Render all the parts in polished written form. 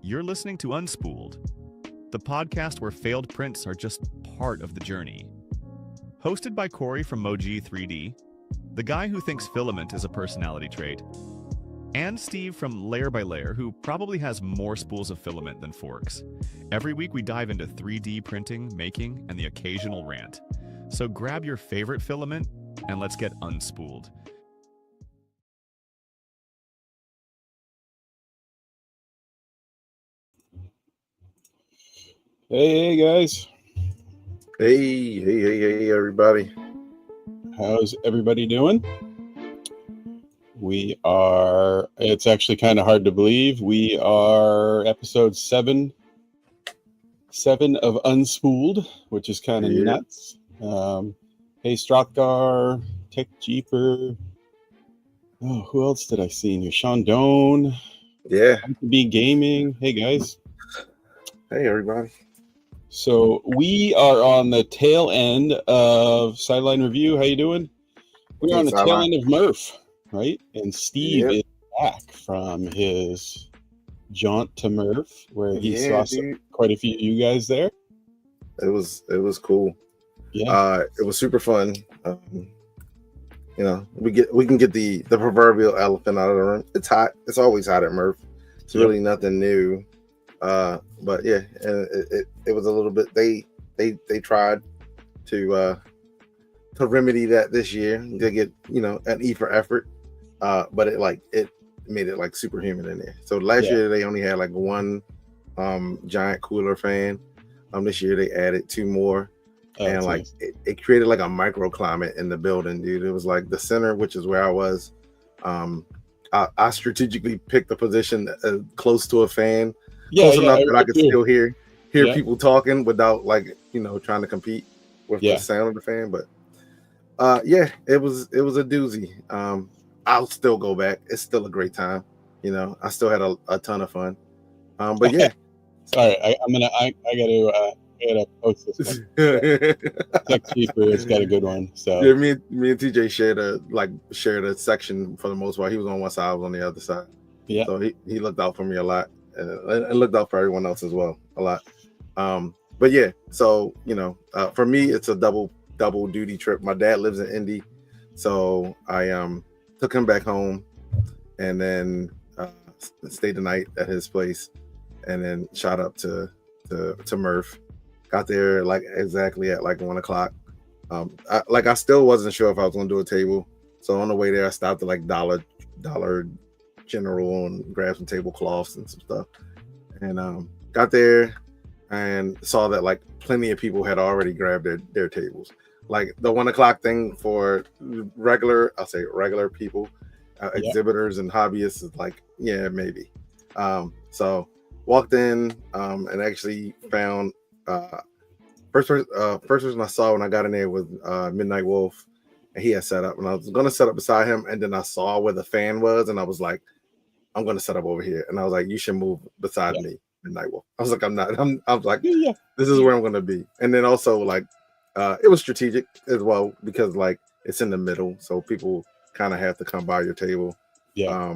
You're listening to Unspooled, the podcast where failed prints are just part of the journey. Hosted by Corey from Moji 3D, the guy who thinks filament is a personality trait, and Steve from Layer by Layer, who probably has more spools of filament than forks. Every week we dive into 3D printing, making, and the occasional rant. So grab your favorite filament and let's get unspooled. Hey guys. Hey, everybody. How's everybody doing? It's actually kind of hard to believe. We are episode 7 of Unspooled, which is kind of nuts. Hey, Strockgar, Tech Jeeper. Oh, who else did I see in here? Sean Doan. Yeah. Be Gaming. Hey, guys. Hey, everybody. So we are on the tail end of Sideline Review. How you doing? We're on the tail end of Murph, right? And Steve is back from his jaunt to Murph, where he saw quite a few of you guys there. It was cool. Yeah. It was super fun. We can get the proverbial elephant out of the room. It's hot. It's always hot at Murph. It's really nothing new. But yeah, and it was a little bit. They tried to remedy that this year to get an E for effort. But it made it like superhuman in there. So last year they only had like one giant cooler fan. This year they added 2 more, and like nice. It created like a microclimate in the building, dude. It was like the center, which is where I was. I strategically picked the position close to a fan. Close enough that I could still hear people talking without trying to compete with the sound of the fan. But it was a doozy. I'll still go back. It's still a great time. I still had a ton of fun. But yeah. Sorry, I gotta post this one. Tech Cheaper has got a good one. So yeah, me and TJ shared a section for the most part. He was on one side, I was on the other side. Yeah. So he looked out for me a lot. And looked out for everyone else as well a lot. But yeah, so for me it's a double duty trip. My dad lives in Indy, so I took him back home and then stayed the night at his place and then shot up to Murph. Got there exactly at 1 o'clock. I still wasn't sure if I was gonna do a table, so on the way there I stopped at Dollar General and grabbed some tablecloths and some stuff, and got there and saw that plenty of people had already grabbed their tables. Like the 1 o'clock thing for regular people, exhibitors and hobbyists is maybe. So walked in and actually found first person I saw when I got in there was Midnight Wolf, and he had set up, and I was gonna set up beside him, and then I saw where the fan was, and I was like, I'm gonna set up over here, and I was like, you should move beside me, Midnight Wolf. I was like, I'm not. I was like, this is where I'm gonna be. And then also it was strategic as well because it's in the middle, so people kind of have to come by your table. Yeah.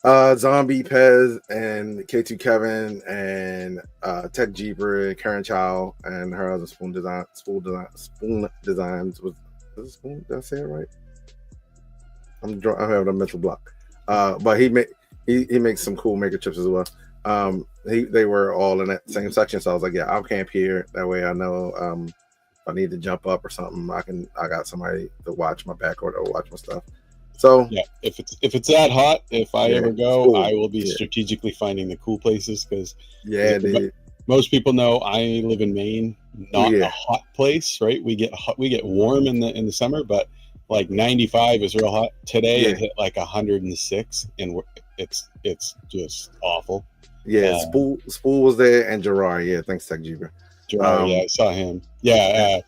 Zombie Pez and K2 Kevin and Tech Jeeper and Karen Chow and her other Spoon Designs was it Spoon? Did I say it right? I'm having a mental block. But he makes some cool maker chips as well. They were all in that same section, so I was like, I'll camp here. That way I know if I need to jump up or something, I got somebody to watch my back or watch my stuff. So if it's that hot, if I ever go, cool. I will be strategically finding the cool places because most people know I live in Maine, not a hot place, right? We get warm in the summer, but 95 is real hot. Today it hit 106, and it's just awful. Yeah, Spool was there and Gerard. Yeah, thanks, Tech Jeeper. Gerard, I saw him. Yeah,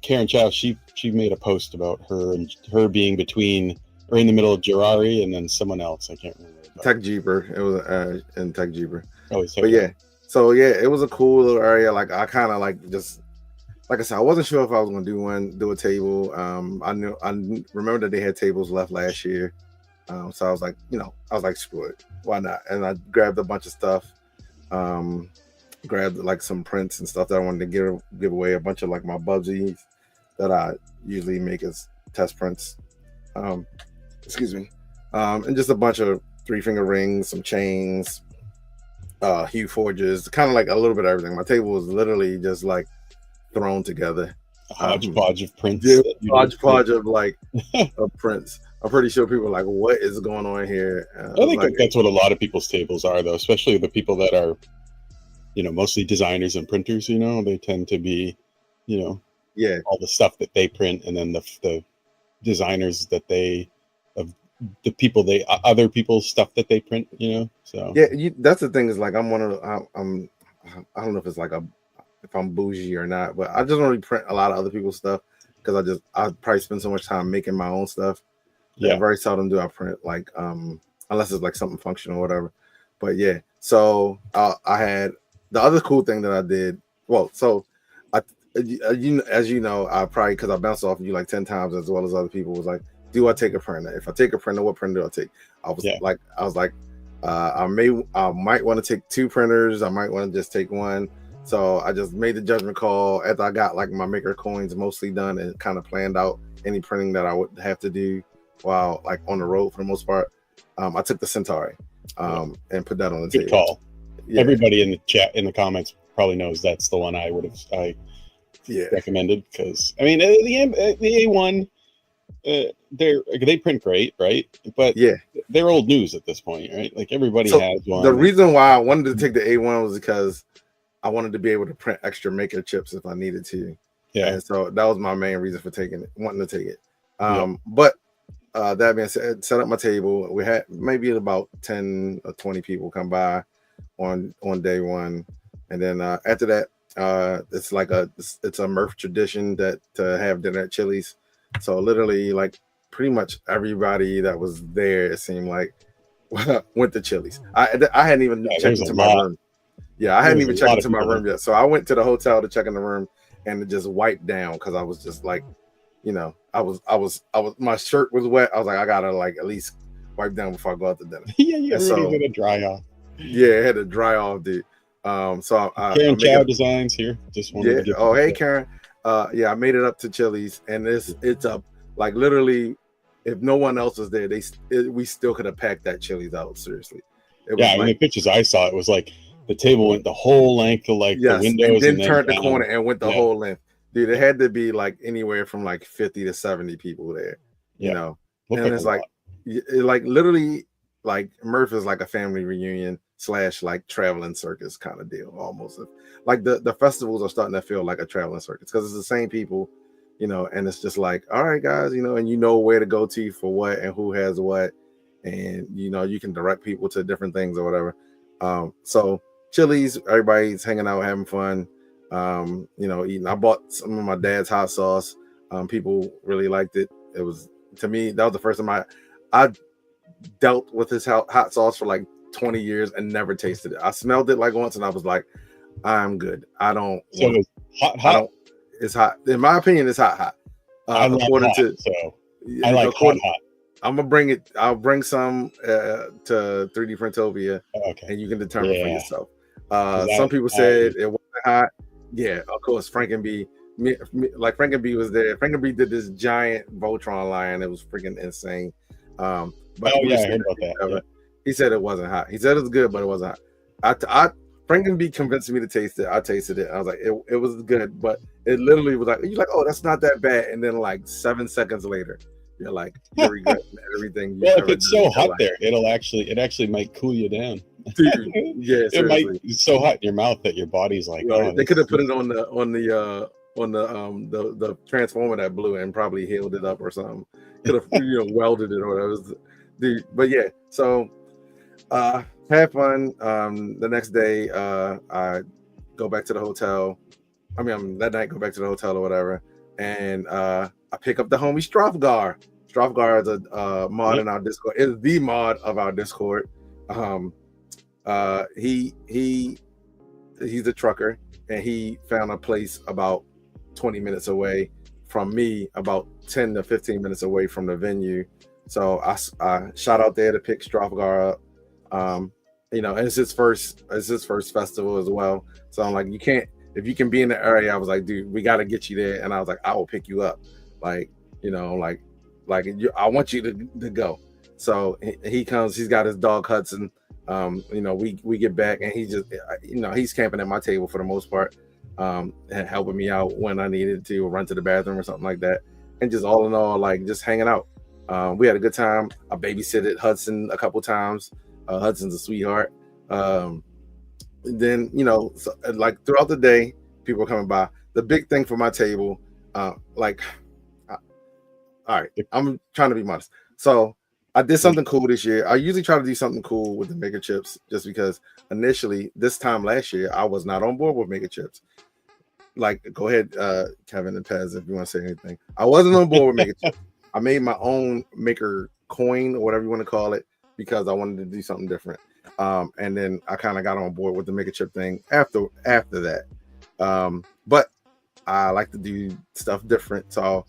Karen Chow, she made a post about her being between or in the middle of Gerari and then someone else. I can't remember. Tech Jeeper. It was in Tech Jeeper. Oh, but so it was a cool little area. I kind of just like I said, I wasn't sure if I was going to do a table. I remember that they had tables left last year. So I was like, screw it, why not? And I grabbed a bunch of stuff, grabbed like some prints and stuff that I wanted to give away, a bunch of like my Bubsies that I usually make as test prints. Excuse me. And just a bunch of 3-finger rings, some chains, hue forges, kind of like a little bit of everything. My table was literally just like thrown together. A hodgepodge of prints. Hodgepodge of like of prints. I'm pretty sure people are like, what is going on here? I think that's what a lot of people's tables are, though, especially the people that are, mostly designers and printers. They tend to be, all the stuff that they print, and then the designers that other people's stuff that they print. So that's the thing, is like I'm one of I don't know if it's like if I'm bougie or not, but I just don't really print a lot of other people's stuff because I probably spend so much time making my own stuff. Yeah, very seldom do I print, like unless it's like something functional or whatever. But yeah, so I had the other cool thing that I did. Well, so I probably, because I bounced off of you like 10 times as well as other people, was like, do I take a printer? If I take a printer, what printer do I take? I was like, I might want to take 2 printers. I might want to just take one. So I just made the judgment call after I got like my maker coins mostly done and kind of planned out any printing that I would have to do while like on the road for the most part. I took the Centauri and put that on the table. Good call. Yeah. Everybody in the chat, in the comments, probably knows that's the one I recommended, because I mean the A1, they print great, right? But they're old news at this point, right? Like everybody has one. The reason why I wanted to take the A1 was because I wanted to be able to print extra maker chips if I needed to. Yeah. And so that was my main reason for wanting to take it. But that being said, set up my table. We had maybe about 10 or 20 people come by on day one. And then after that, it's like it's a Murph tradition to have dinner at Chili's. So literally, like pretty much everybody that was there, it seemed like, went to Chili's. I hadn't even checked into my room. Yeah, I hadn't even checked into my room yet. So I went to the hotel to check in the room, and it just wiped down because I was just like, I was my shirt was wet. I was like, I gotta like at least wipe down before I go out to dinner. Yeah, so had to dry off. Yeah, it had to dry off, dude. So Karen Chow Designs here. Just wanted to get hey Karen. I made it up to Chili's, and it's up like literally. If no one else was there, we still could have packed that Chili's out. Seriously. I mean, the pictures I saw, it was like the table went the whole length of like the windows, and then turned the corner and went the whole length. Dude, it had to be like anywhere from like 50 to 70 people there. You know, and it's like literally like Murph is like a family reunion / like traveling circus kind of deal almost. Like the festivals are starting to feel like a traveling circus because it's the same people, and it's just like, all right, guys, and where to go to for what and who has what, and you can direct people to different things or whatever. So Chili's, everybody's hanging out, having fun, eating. I bought some of my dad's hot sauce. People really liked it. It was, to me, that was the first time I dealt with his hot sauce for like 20 years and never tasted it. I smelled it like once and I was like, I'm good. I don't. So it's hot. It's hot. In my opinion, it's hot. I like hot, so I like hot. I'm gonna bring it. I'll bring some to 3D Printopia, and you can determine for yourself. Some people said it wasn't hot. Yeah, of course. Frankenbee was there. Frankenbee did this giant Voltron lion. It was freaking insane. But I heard about that. Yeah. He said it wasn't hot. He said it was good, but it wasn't hot. Frankenbee convinced me to taste it. I tasted it. I was like, it was good, but it literally was like, you're like, oh, that's not that bad. And then like 7 seconds later, you're like, you're regretting everything. Well, if it's so hot there, it actually might cool you down. Dude, yeah, it's so hot in your mouth that your body's like, they could have put it on the transformer that blew and probably healed it up or something. Could have welded it or whatever. Dude, but yeah, so have fun. The next day, I go back to the hotel. That night, go back to the hotel or whatever, and I pick up the homie Strofgar. Strofgar is a mod in our Discord. Is the mod of our Discord. He's a trucker, and he found a place about 20 minutes away from me, about 10 to 15 minutes away from the venue, So I shot out there to pick Strafgar up. You know, and it's his first festival as well. So I'm like, if you can be in the area, I was like, dude, we got to get you there. And I was like, I will pick you up. Like, you know, I want you to go. So he comes, he's got his dog Hudson. You know, we get back and he just, you know, he's camping at my table for the most part, and helping me out when I needed to run to the bathroom or something like that. And just all in all, like just hanging out. We had a good time. I babysitted Hudson a couple times. Hudson's a sweetheart. Then, you know, so, like throughout the day, people are coming by. The big thing for my table, all right, I'm trying to be modest. So I did something cool this year. I usually try to do something cool with the maker chips, just because initially this time last year, I was not on board with maker chips. Like, go ahead, Kevin and Pez, if you want to say anything. I wasn't on board with maker chips. I made my own maker coin or whatever you want to call it, because I wanted to do something different. And then I kind of got on board with the maker chip thing after that. But I like to do stuff different. So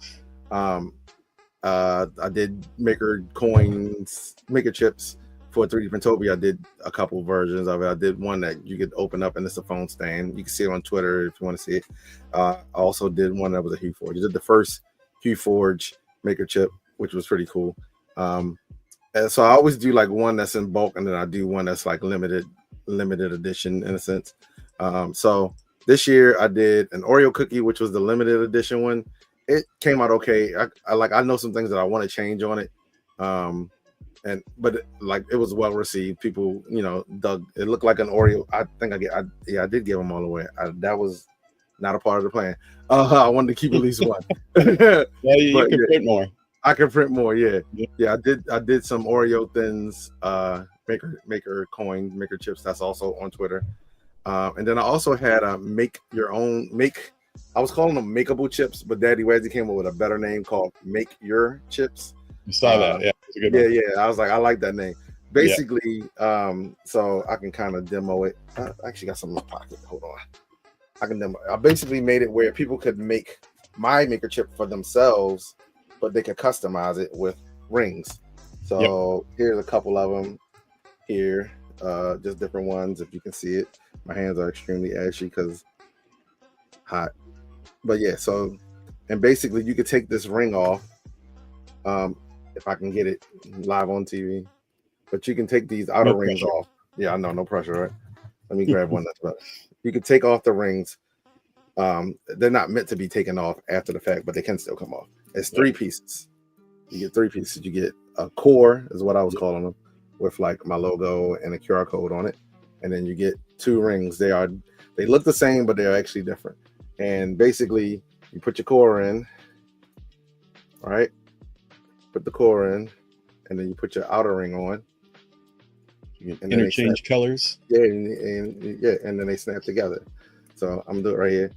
I did maker coins, maker chips for 3D Printopia. I did a couple versions of it. I did one that you could open up and it's a phone stand. You can see it on Twitter if you want to see it. I also did one that was a HueForge. I did the first HueForge maker chip, which was pretty cool. And so I always do like one that's in bulk, and then I do one that's like limited edition in a sense. So this year I did an Oreo cookie, which was the limited edition one. It came out okay. I know some things that I want to change on it. But it was well received. People, you know, dug. It looked like an Oreo. I did give them all away. That was not a part of the plan. I wanted to keep at least one. Yeah, you can print more. I can print more. Yeah. I did some Oreo thins, maker coins, maker chips. That's also on Twitter. And then I also had a I was calling them makeable chips, but Daddy Wazzy came up with a better name called Make Your Chips. You saw that, yeah. It's a good one. Yeah. I was like, I like that name. Basically, so I can kind of demo it. I actually got some in my pocket. Hold on. I can demo. I basically made it where people could make my maker chip for themselves, but they could customize it with rings. So here's a couple of them here, just different ones. If you can see it, my hands are extremely ashy because hot. But yeah, so, and basically you could take this ring off, if I can get it live on TV, but you can take these outer rings off. Yeah, I know, no pressure, right? Let me grab one that's better. You can take off the rings. They're not meant to be taken off after the fact, but they can still come off. It's 3 pieces. You get 3 pieces. You get a core, is what I was calling them, with like my logo and a QR code on it. And then you get 2 rings. They look the same, but they're actually different. And basically, you put your core in, right? Put the core in, and then you put your outer ring on. You can interchange colors. Yeah, and then they snap together. So I'm gonna do it right here.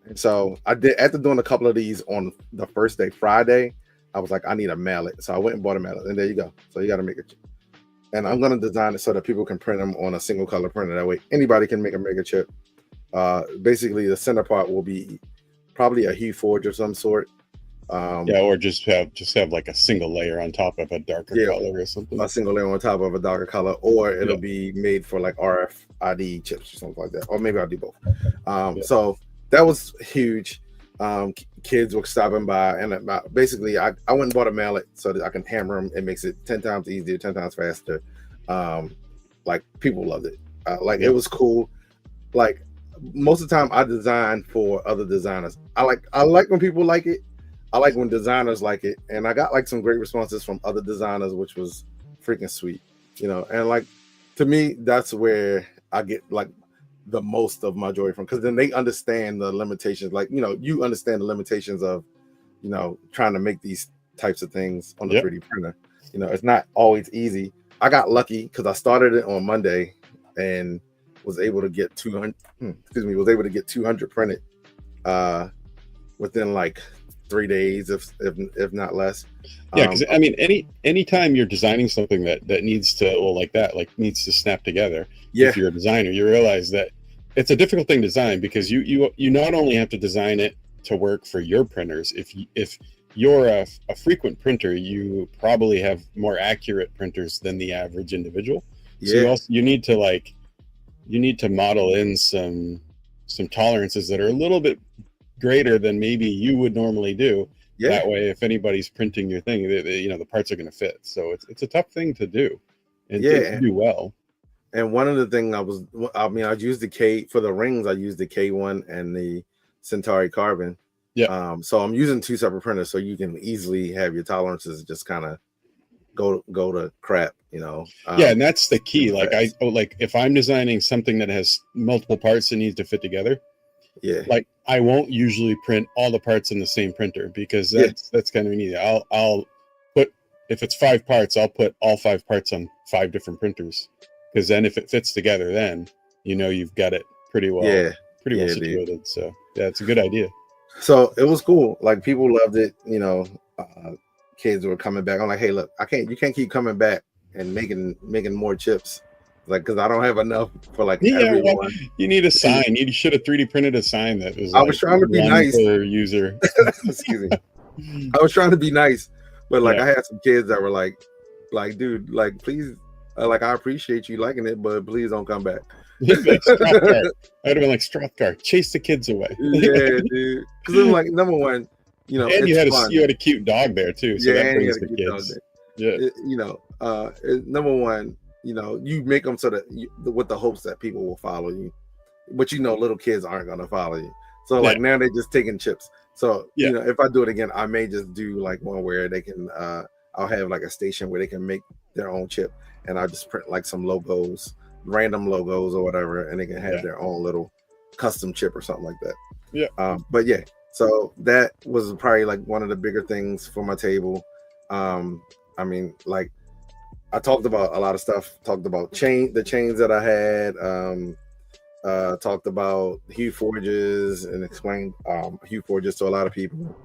And so I did, after doing a couple of these on the first day, Friday, I was like, I need a mallet. So I went and bought a mallet, and there you go. So you got to make it. And I'm going to design it so that people can print them on a single color printer. That way anybody can make a maker chip. Basically the center part will be probably a HueForge of some sort. Or just have like a single layer on top of a darker color or something. A single layer on top of a darker color, or it'll be made for like RFID chips or something like that. Or maybe I'll do both. So that was huge. Kids were stopping by, and basically I went and bought a mallet so that I can hammer them. It makes it 10 times easier, 10 times faster. Like people loved it. It was cool. Like most of the time I design for other designers. I like when people like it. I like when designers like it, and I got like some great responses from other designers, which was freaking sweet, you know. And like to me, that's where I get like the most of my joy from, because then they understand the limitations. Like, you know, you understand the limitations of, you know, trying to make these types of things on the 3D printer. You know, it's not always easy. I got lucky because I started it on Monday and was able to get 200. Was able to get 200 printed within like 3 days, if not less. Yeah, because I mean, anytime you're designing something that needs to needs to snap together. If you're a designer, you realize that it's a difficult thing to design, because you not only have to design it to work for your printers. If you're a frequent printer, you probably have more accurate printers than the average individual. So you need to model in some tolerances that are a little bit greater than maybe you would normally do. That way, if anybody's printing your thing, the parts are going to fit. So it's a tough thing to do, and to do well. And one of the things I used the K for the rings. I used the K1 and the Centauri Carbon. Yeah. So I'm using 2 separate printers, so you can easily have your tolerances just kind of go to crap, and that's the key. Like if I'm designing something that has multiple parts that needs to fit together, like I won't usually print all the parts in the same printer, because that's kind of neat. I'll put, if it's 5 parts, I'll put all 5 parts on 5 different printers, because then if it fits together, then you've got it pretty well situated. Dude. So it's a good idea. So it was cool. Like, people loved it. Kids were coming back. I'm like, hey, look, you can't keep coming back and making more chips, like, because I don't have enough for everyone. Well, you need a sign. You should have 3D printed a sign that was. I was trying to be nice per user. Excuse me. I was trying to be nice, but I had some kids that were like, dude, please, I appreciate you liking it, but please don't come back. I'd have been like, Strathcart, chase the kids away. Yeah, dude. Because it was like, number one, and you had a cute dog there too. So that brings the kids. Number one, you make them so that with the hopes that people will follow you, but little kids aren't gonna follow you. So now they're just taking chips. So if I do it again, I may just do one where they can. I'll have a station where they can make their own chip, and I'll just print some logos, random logos or whatever, and they can have their own little custom chip or something like that. But so that was probably one of the bigger things for my table. I talked about a lot of stuff. Talked about the chains that I had. Talked about hue forges and explained hue forges to a lot of people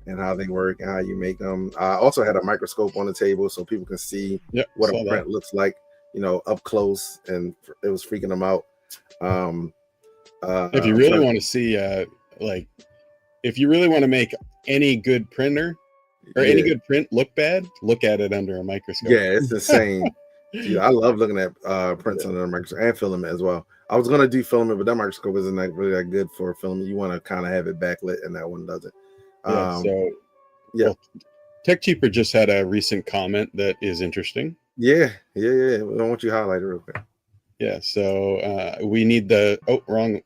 and how they work and how you make them. I also had a microscope on the table so people can see what a print looks like, up close, and it was freaking them out. If you really want to see, if you really want to make any good printer or any good print look bad, look at it under a microscope. Yeah, it's insane. Dude, I love looking at prints under a microscope and filament as well. I was gonna do filament, but that microscope isn't really that good for filament. You want to kind of have it backlit, and that one doesn't. Well, Tech Cheaper just had a recent comment that is interesting. Yeah. I want you to highlight it real quick. Yeah, so we need wrong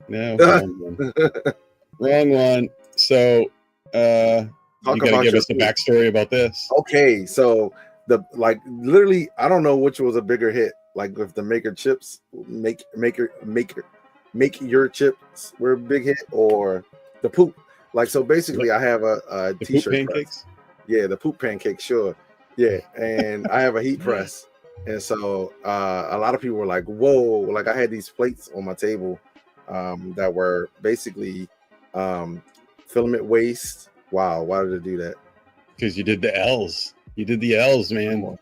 one. So you gotta give us a backstory about this. Okay, so literally, I don't know which was a bigger hit. If the maker chips make your chips were a big hit, or the poop. So basically, I have a t-shirt pancakes. Press. Yeah, the poop pancake, sure. Yeah, and I have a heat press, and so a lot of people were like, "Whoa!" I had these plates on my table that were basically filament waste. Wow, why did I do that? Because you did the L's. You did the L's, man.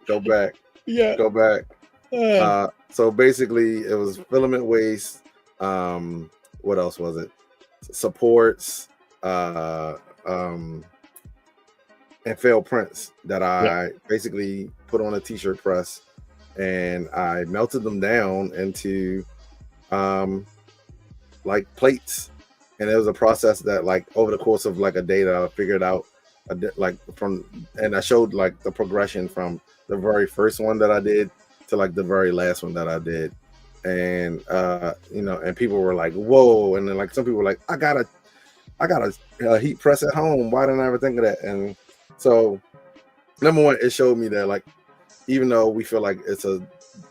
Go back. Yeah. Go back. So basically, it was filament waste. What else was it? Supports, and failed prints that I basically put on a t-shirt press, and I melted them down into plates. And it was a process that over the course of a day that I figured out, and I showed the progression from the very first one that I did to the very last one that I did. And and people were like, whoa. And then some people were like, I got a heat press at home. Why didn't I ever think of that? And so number one, it showed me that even though we feel like it's a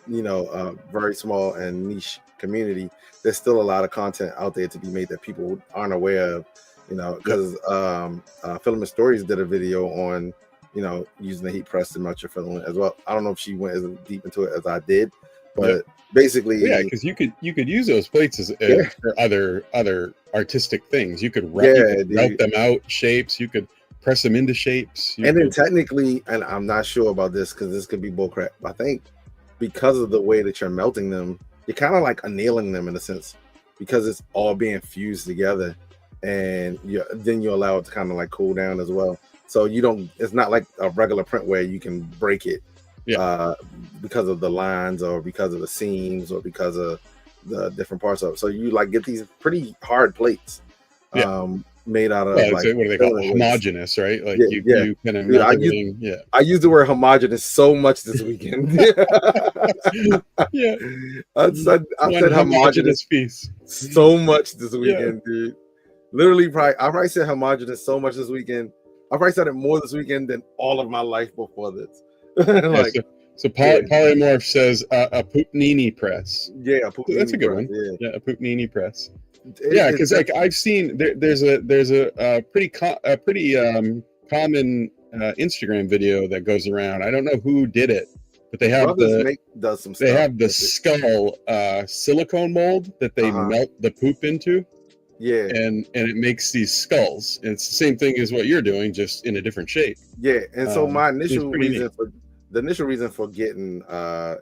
very small and niche community, there's still a lot of content out there to be made that people aren't aware of, because Filament Stories did a video on using the heat press to melt your filament as well. I don't know if she went as deep into it as I did, but basically, because you could use those plates for other artistic things. You could route them out shapes. You could press them into shapes. Then technically, and I'm not sure about this because this could be bullcrap, I think because of the way that you're melting them, you're kind of annealing them in a sense, because it's all being fused together. and then you allow it to kind of like cool down as well. So you don't. It's not like a regular print where you can break it because of the lines or because of the seams or because of the different parts of it. So you like get these pretty hard plates made out of like what do they call it? Homogeneous, right? Like you kind of melt everything. I used the word homogeneous so much this weekend. I said homogeneous piece so much this weekend, dude. Literally, I probably said homogeneous so much this weekend. I probably said it more this weekend than all of my life before this. So Polymorph says a Pupnini press. Yeah, a Pupnini that's a good press, one. Yeah, a Pupnini press. Because like I've seen there's a pretty common Instagram video that goes around. I don't know who did it, but they have the skull silicone mold that they melt the poop into. Yeah, and it makes these skulls. And it's the same thing as what you're doing, just in a different shape. Yeah, and so my initial reason for getting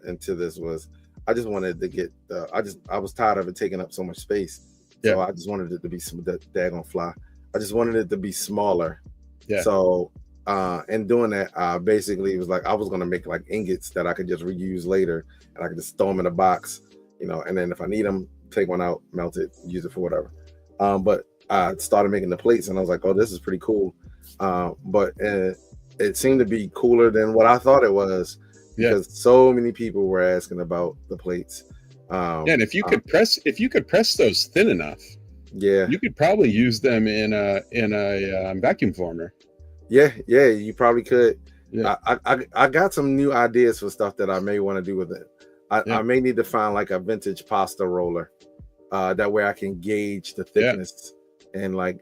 into this was I just wanted to get I was tired of it taking up so much space. So I just wanted it to be some daggone fly. I just wanted it to be smaller. Yeah. So in doing that, basically it was like I was gonna make like ingots that I could just reuse later, and I could just throw them in a box, and then if I need them, take one out, melt it, use it for whatever. But I started making the plates, and I was like, oh, this is pretty cool. But it seemed to be cooler than what I thought it was, because so many people were asking about the plates. And if you could press those thin enough, you could probably use them in a vacuum former. Yeah, you probably could. Yeah. I got some new ideas for stuff that I may want to do with it. I may need to find like a vintage pasta roller. That way I can gauge the thickness and like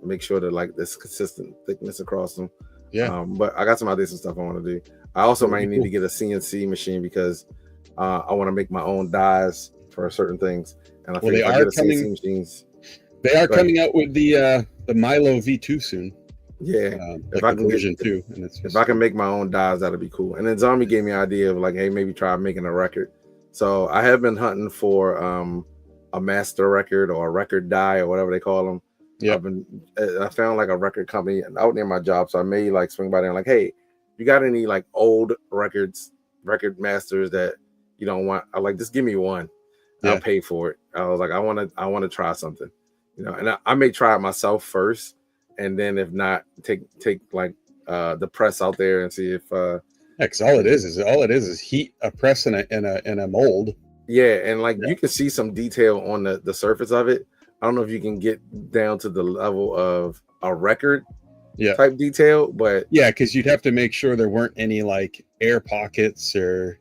make sure that like this consistent thickness across them. But I got some ideas and stuff I want to do. I also might need to get a CNC machine because I want to make my own dies for certain things. And I think if I get a CNC machines, they are coming out with the Milo V2 soon. Yeah, if I can version 2, and if I can make my own dies, that'll be cool. And then Zombie gave me an idea of like, hey, maybe try making a record. So I have been hunting for a master record or a record die or whatever they call them. Yeah, I found like a record company out near my job, so I may like swing by there and like, hey, you got any like old record masters that you don't want? I like, just give me one. I'll pay for it. I was like, I want to try something, and I may try it myself first, and then if not, take like the press out there and see if because all it is heat a press in a mold. Yeah, and like you can see some detail on the surface of it. I don't know if you can get down to the level of a record type detail, but because you'd have to make sure there weren't any like air pockets or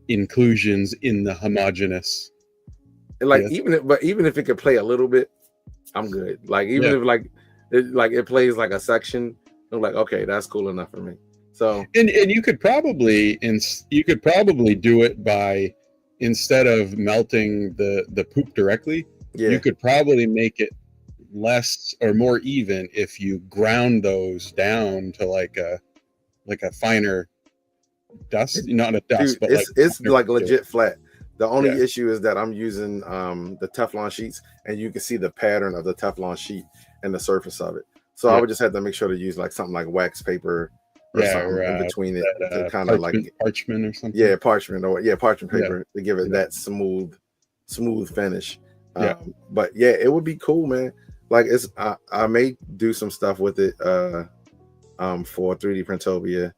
inclusions in the homogeneous. Like even if it could play a little bit, I'm good. Like even if it plays like a section, I'm like, okay, that's cool enough for me. So and you could probably do it by, instead of melting the poop directly, you could probably make it less or more even if you ground those down to like a finer dust, not a dust, but it's like legit flat. The only issue is that I'm using the Teflon sheets, and you can see the pattern of the Teflon sheet and the surface of it. So I would just have to make sure to use like something like wax paper or something in between it to kind of like parchment or something. Yeah, parchment paper to give it that smooth finish. But it would be cool, man. Like I may do some stuff with it for 3D Printopia.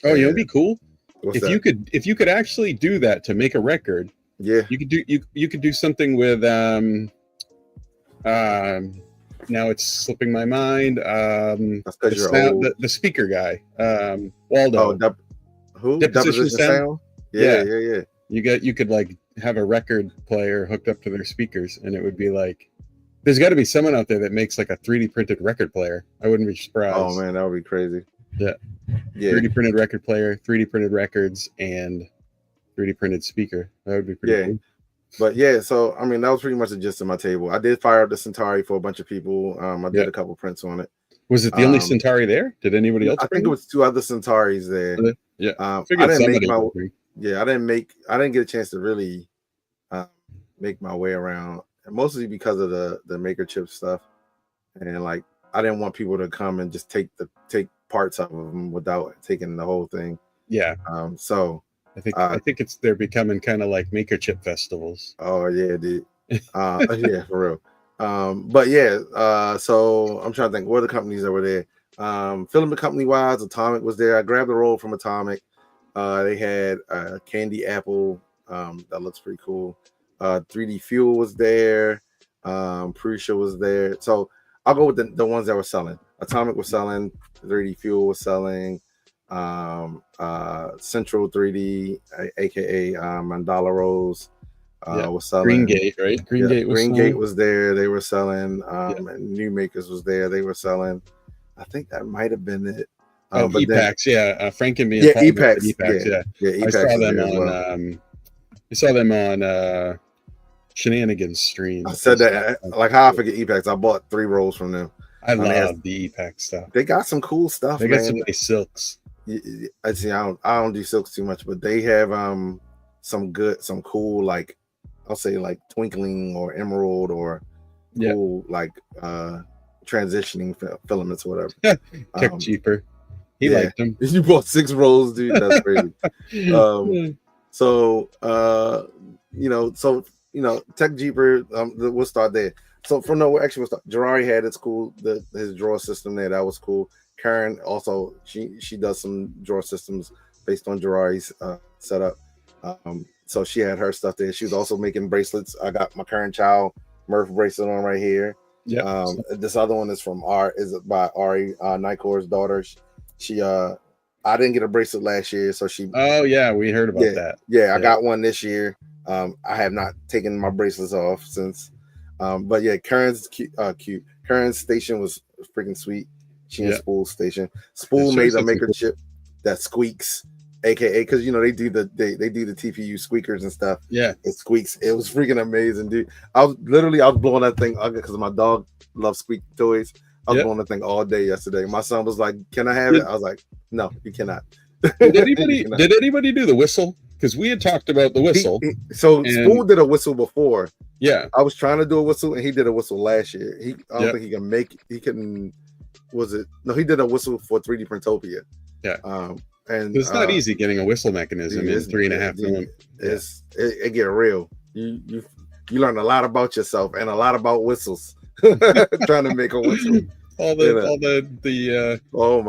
You know, be cool if you could actually do that to make a record. Yeah, you could do something with now it's slipping my mind. That's because you're old. The speaker guy, Waldo. Who? Deposition sound? Yeah. You could like have a record player hooked up to their speakers, and it would be like, there's got to be someone out there that makes like a 3D printed record player. I wouldn't be surprised. Oh man, that would be crazy. Yeah. 3D printed record player, 3D printed records, and 3D printed speaker. That would be pretty cool. But so I mean, that was pretty much the gist of my table. I did fire up the Centauri for a bunch of people. I did a couple prints on it. Was it the only Centauri there? Did anybody else? I think it was 2 other Centauris there. Yeah. I didn't get a chance to really make my way around mostly because of the maker chip stuff, and like I didn't want people to come and just take parts of them without taking the whole thing. Yeah. So I think they're becoming kind of like maker chip festivals. Oh yeah, dude. Yeah, for real. But yeah, so I'm trying to think what are the companies that were there. Filament company wise, Atomic was there. I grabbed the roll from Atomic. They had Candy Apple. That looks pretty cool. 3D Fuel was there. Prusa was there. So I'll go with the ones that were selling. Atomic was selling. 3D Fuel was selling. Central 3D, aka Mandala Rose, was selling. Green Gate, right? Green Gate was there. They were selling. And New Makers was there. They were selling. I think that might have been it. But EPAX, Frank and me. Yeah, EPAX. EPAX, EPAX I saw them on Shenanigans stream. I said that like how I forget EPAX. I bought 3 rolls from them. I love the EPAX stuff. They got some cool stuff. They got some nice silks. I don't do silks too much, but they have some cool, like I'll say like twinkling or emerald or cool like transitioning filaments or whatever. Tech cheaper. He liked them. You bought 6 rolls, dude. That's crazy. So Tech Jeeper. We'll start there. So from nowhere, actually, we'll start. Jirari had its cool. His drawer system there, that was cool. Karen also, she does some drawer systems based on Jirari's setup. So she had her stuff there. She was also making bracelets. I got my Karen Chow Murph bracelet on right here. Yeah. This other one is by Ari, Nicor's daughter. She I didn't get a bracelet last year, so she. Oh yeah, we heard about that. Yeah, I got one this year. I have not taken my bracelets off since. But yeah, Karen's cute. Karen's station was freaking sweet. She and Spool station. Spool made a maker chip that squeaks, aka because they do the TPU squeakers and stuff. Yeah, it squeaks. It was freaking amazing, dude. I was blowing that thing because my dog loves squeak toys. I was blowing that thing all day yesterday. My son was like, "Can I have it?" I was like, "No, you cannot." Did anybody do the whistle? Because we had talked about the whistle. Spool did a whistle before. Yeah, I was trying to do a whistle, and he did a whistle last year. I don't think he can make. He couldn't. Was it? No, he did a whistle for 3D Printopia. Yeah. And it's not easy getting a whistle mechanism in 3.5 million. It get real. You learn a lot about yourself and a lot about whistles trying to make a whistle. All the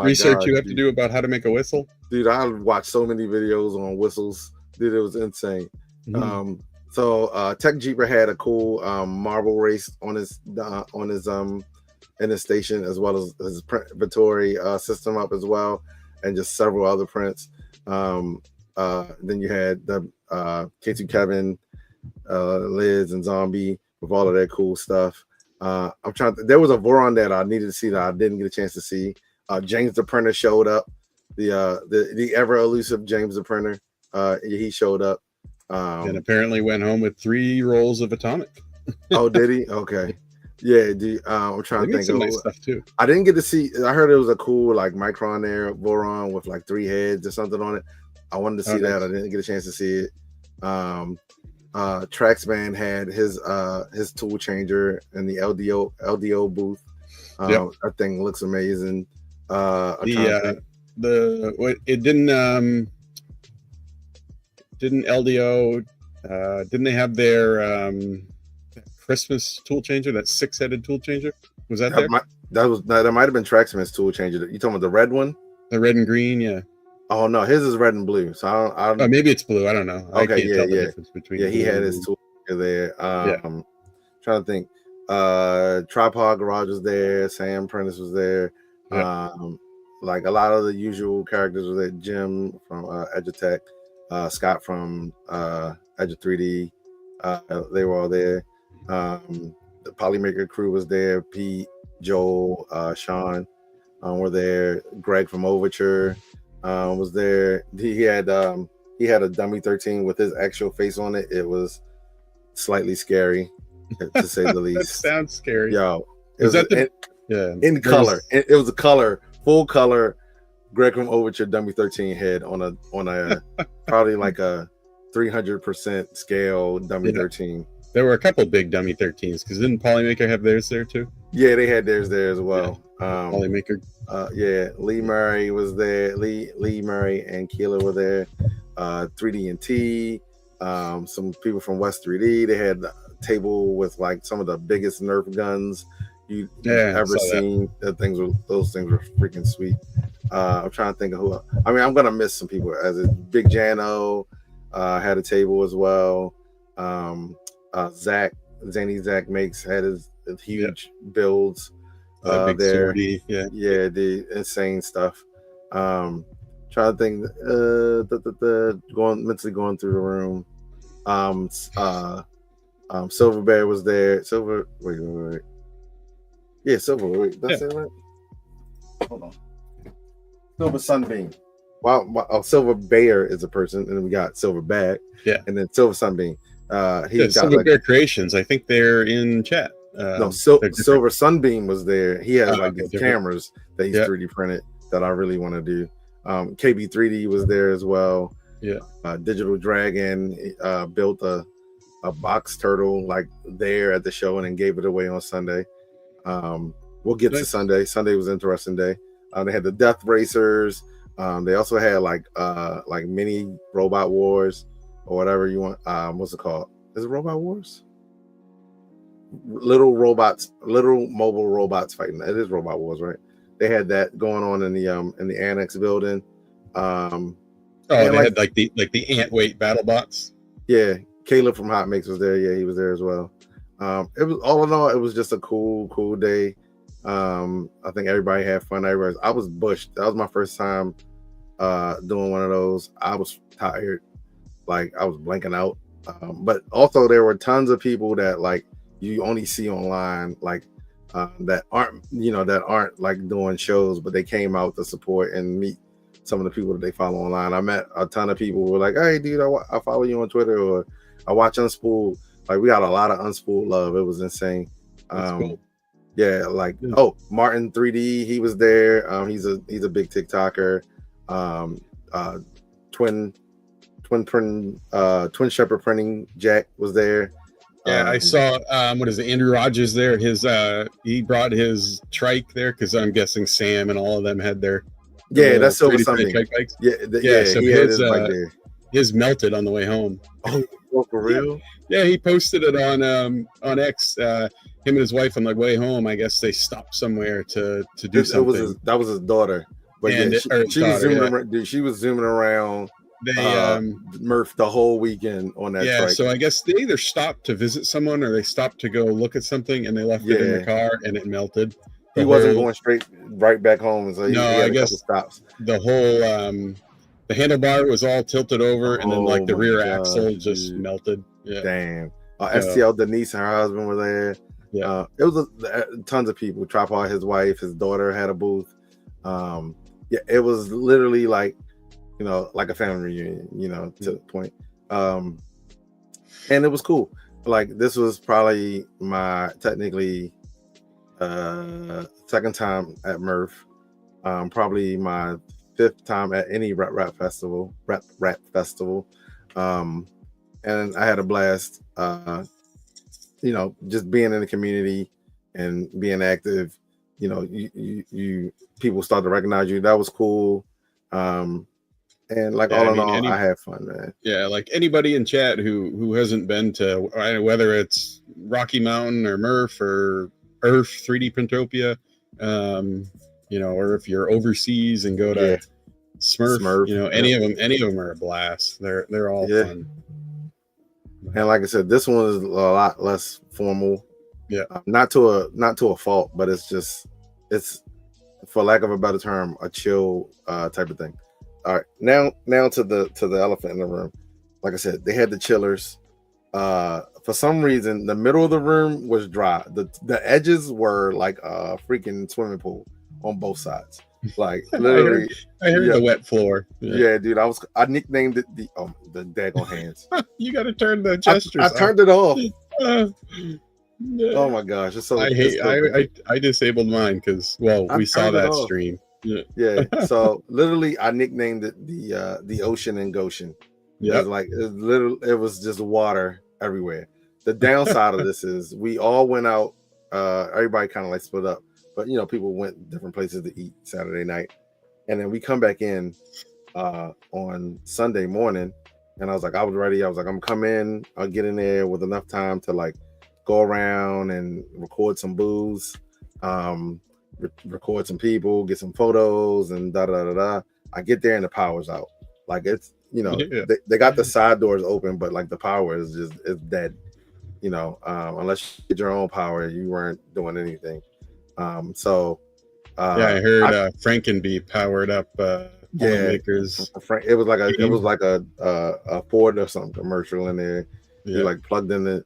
research you have to do about how to make a whistle. Dude, I watched so many videos on whistles. Dude, it was insane. Mm-hmm. So Tech Jeeper had a cool marble race on his in his station, as well as his print inventory system up as well, and just several other prints. Then you had the K2 Kevin, Liz, and Zombie with all of that cool stuff. There was a Voron that I needed to see that I didn't get a chance to see. James the Printer showed up. The ever elusive James the Printer. He showed up. And apparently went home with 3 rolls of Atomic. Oh, did he? Okay. Yeah, dude. I'm trying to think of nice stuff too. I didn't get to see. I heard it was a cool like Micron there, Voron with like 3 heads or something on it. I wanted to see that. I didn't get a chance to see it. Traxman had his tool changer in the LDO booth. That thing looks amazing. It didn't LDO. Didn't they have their Christmas tool changer, that 6-headed tool changer? Was that there? That might have been Traxman's tool changer. You talking about the red one? The red and green, yeah. Oh no, his is red and blue. So I don't. Maybe it's blue. I don't know. Okay, I can't tell the difference between. Yeah, he had his tool there. Trying to think. Tripod Garage was there. Sam Prentice was there. Like a lot of the usual characters were there. Jim from Edutech, Scott from Edu 3D. They were all there. The Polymaker crew was there. Pete, Joel, Sean were there. Greg from Overture was there. He had a dummy 13 with his actual face on it. It was slightly scary, to say the least. That sounds scary. Yo, in color. It was a color, full color. Greg from Overture dummy 13 head on a probably like a 300% scale dummy 13. There were a couple big dummy 13s because didn't Polymaker have theirs there too? Yeah, they had theirs there as well. Yeah. Polymaker. Yeah, Lee Murray was there. Lee Murray and Keeler were there. 3D and T. Some people from West 3D. They had a table with like some of the biggest Nerf guns you've ever seen. Those things were freaking sweet. I'm trying to think of who. I mean, I'm gonna miss some people. As a Big Jano had a table as well. Zany Zach Makes had his huge builds. Big there. Sortie, Yeah, the insane stuff. Trying to think. Mentally going through the room. Silver Bear was there. Wait. Yeah, Silver. Wait, that's it, right? Hold on. Silver Sunbeam. Wow. Silver Bear is a person, and then we got Silver Bag. Yeah, and then Silver Sunbeam. He's got Silver Bear Creations. I think they're in chat. Silver Sunbeam was there. He has these cameras that he's 3D printed that I really want to do. KB3D was there as well. Yeah. Digital Dragon built a box turtle like there at the show and then gave it away on Sunday. We'll get to Sunday. Sunday was an interesting day. They had the Death Racers. They also had like mini Robot Wars or whatever you want. What's it called? Is it Robot Wars? Little mobile robots fighting. It is Robot Wars, right? They had that going on in the annex building. They had like the ant weight battle bots. Yeah, Caleb from Hot Mix was there. Yeah, he was there as well. It was all in all, it was just a cool day. I think everybody had fun. I was bushed. That was my first time doing one of those. I was tired, like I was blanking out. But also there were tons of people that like you only see online, like that aren't like doing shows, but they came out to support and meet some of the people that they follow online. I met a ton of people who were like, "Hey, dude, I follow you on Twitter," or "I watch Unspooled." Like we got a lot of Unspooled love. It was insane. Cool. Yeah, like Martin 3D, he was there. He's a big TikToker. Twin Shepherd Printing Jack was there. Yeah, I saw what is it, Andrew Rogers there. His he brought his trike there because I'm guessing Sam and all of them had their that's Silver Sunbeam. So he had his bike there. His melted on the way home. Oh, for real? Yeah, he posted it on X. Him and his wife on the way home. I guess they stopped somewhere to do something. That was his daughter. But she was zooming around. Dude, she was zooming around. They Murph the whole weekend on that. Yeah, so I guess they either stopped to visit someone or they stopped to go look at something and they left it in the car and it melted. He wasn't going right back home, so he had a couple stops. The whole the handlebar was all tilted over, and then like the rear axle just melted. Yeah. Damn. STL Denise and her husband were there. Yeah. It was tons of people. Tripod, his wife, his daughter had a booth. It was literally like, like a family reunion, to the point. And it was cool. Like this was probably my technically second time at Murph. Probably my fifth time at any rap festival. And I had a blast. Just being in the community and being active. You people start to recognize you. That was cool. And like all in all, I had fun, man. Yeah, like anybody in chat who hasn't been to, whether it's Rocky Mountain or Murph or Earth 3D Printopia, or if you're overseas and go to Smurf, any of them are a blast. They're all fun. And like I said, this one is a lot less formal. Yeah, not to a fault, but it's for lack of a better term, a chill type of thing. All right, now to the elephant in the room. Like I said, they had the chillers. For some reason, the middle of the room was dry. The edges were like a freaking swimming pool on both sides. Like literally, I heard the wet floor. Yeah, dude. I nicknamed it the daggone hands. You got to turn the gestures. I turned it off. Oh my gosh, it's so. I disabled mine because we saw that stream. Yeah. So literally, I nicknamed it the ocean and Goshen. Yeah. It was just water everywhere. The downside of this is we all went out. Everybody kind of like split up, but people went different places to eat Saturday night, and then we come back in on Sunday morning, and I was like, I was ready. I was like, I'm coming. I'll get in there with enough time to like go around and record some booze, record some people, get some photos, and da da da da. I get there and the power's out. Like it's they got the side doors open, but like the power is dead. Unless you get your own power, you weren't doing anything. I heard Frankenbee powered up makers. It was like a Ford or something commercial in there. Yeah. He like plugged in the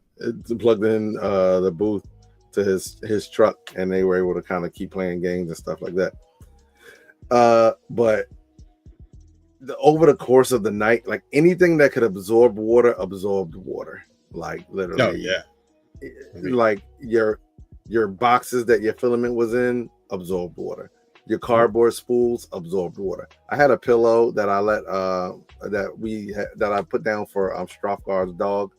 booth to his truck, and they were able to kind of keep playing games and stuff like that. But over the course of the night, like anything that could absorb water absorbed water. Like literally, oh yeah, like your boxes that your filament was in absorbed water. Your cardboard spools absorbed water. I had a pillow that I let that I put down for Strofgar's dog.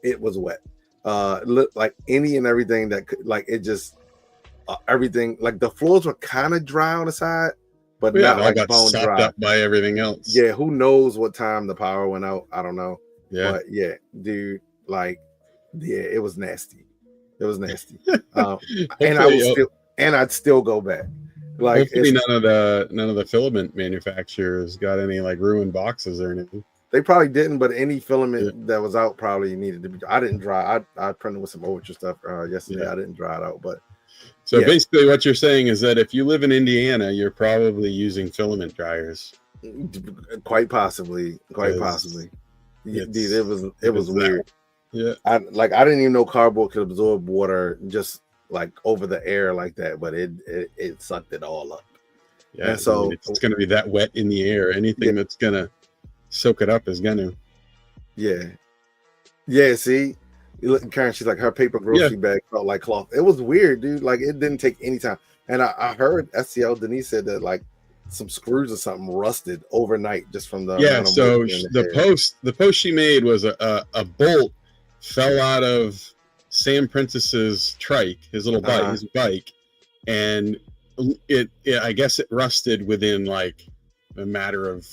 It was wet. Like any and everything that could, like it just everything. Like the floors were kind of dry on the side, but not like bone dry. Up by everything else. Yeah, who knows what time the power went out? I don't know. Yeah, but yeah, dude, like, yeah, it was nasty. It was nasty. And I'd still go back. Like, hopefully none of the filament manufacturers got any like ruined boxes or anything. They probably didn't, but any filament that was out probably needed to be. I didn't dry. I printed with some Overture stuff yesterday. I didn't dry it out, but so basically, what you're saying is that if you live in Indiana, you're probably using filament dryers. Quite possibly. Dude, it was weird. Yeah, I didn't even know cardboard could absorb water just like over the air like that, but it sucked it all up. Yeah, and so it's going to be that wet in the air. Anything that's going to soak it up is going to. Yeah. See, you look at Karen. She's like, her paper grocery bag felt like cloth. It was weird, dude. Like it didn't take any time. And I heard STL Denise said that like some screws or something rusted overnight just from the so the post she made was a bolt fell out of Sam Prentice's trike, his little bike, his bike, and it I guess it rusted within like a matter of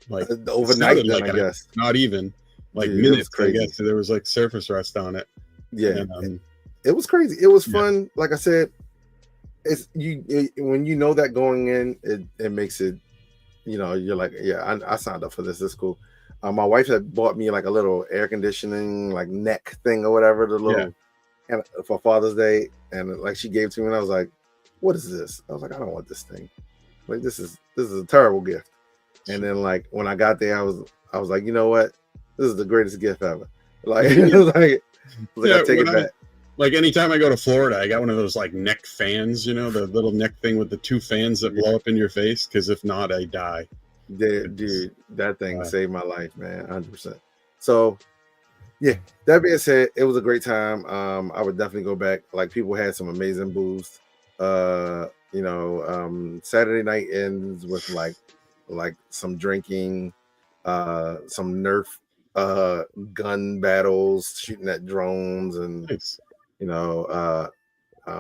like overnight then, I guess not even like minutes. I guess there was like surface rust on it. It was crazy. It was fun. Like I said, it's when you know that going in, it makes it, you're like, I signed up for this. It's cool. My wife had bought me like a little air conditioning like neck thing or whatever, the little, and for Father's Day, and like she gave it to me, and I was like, what is this? I was like, I don't want this thing. Like this is a terrible gift. And then like when I got there, I was like, you know what? This is the greatest gift ever. Like I take it back. Like anytime I go to Florida, I got one of those like neck fans, the little neck thing with the two fans that blow up in your face. Because if not, I die. Dude, that thing saved my life, man, 100%. So, yeah. That being said, it was a great time. I would definitely go back. Like people had some amazing booths. Saturday night ends with like some drinking, some Nerf gun battles, shooting at drones, and nice.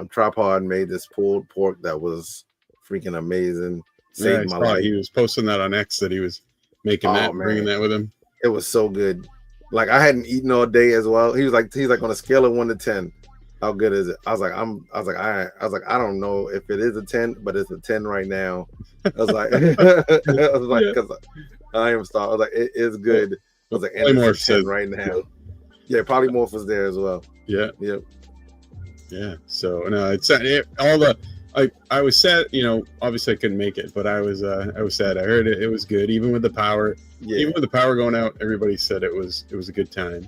Tripod made this pulled pork that was freaking amazing. Saved my life. He was posting that on X that he was making bringing that with him. It was so good. Like I hadn't eaten all day as well. He's like on a scale of 1 to 10. How good is it? I was like, I don't know if it is a 10, but it's a 10 right now. I was like, because I am starved. I was like, it is good. I was like, and it's a 10 right now. Yeah, Polymorph was there as well. Yeah. Yep. Yeah. So no, I was sad, obviously I couldn't make it, but I was sad. I heard it was good, even with the power. Yeah. Even with the power going out, everybody said it was a good time.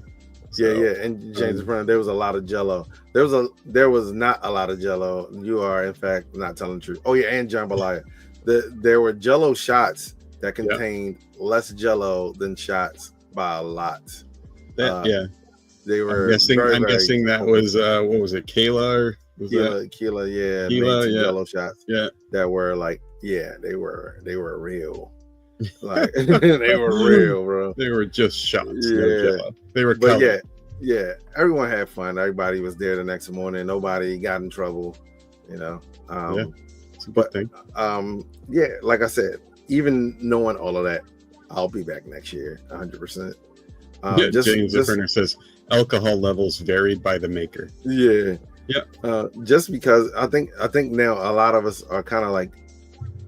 So, and James Brown, there was a lot of Jello. There was not a lot of Jello. You are in fact not telling the truth. Oh yeah, and jambalaya. There were Jello shots that contained less Jello than shots by a lot. They were. I'm guessing that was what was it, Kayla? Keela, yeah. Jello shots. Yeah. That were like, they were real. Like they were real, bro. They were just shots. Yeah. They were but Yeah, everyone had fun. Everybody was there the next morning. Nobody got in trouble, you know. Yeah, it's a good thing. Yeah, like I said, even knowing all of that, I'll be back next year, 100%. James Zifferner says alcohol levels varied by the maker. Yeah. Just because I think now a lot of us are kind of like,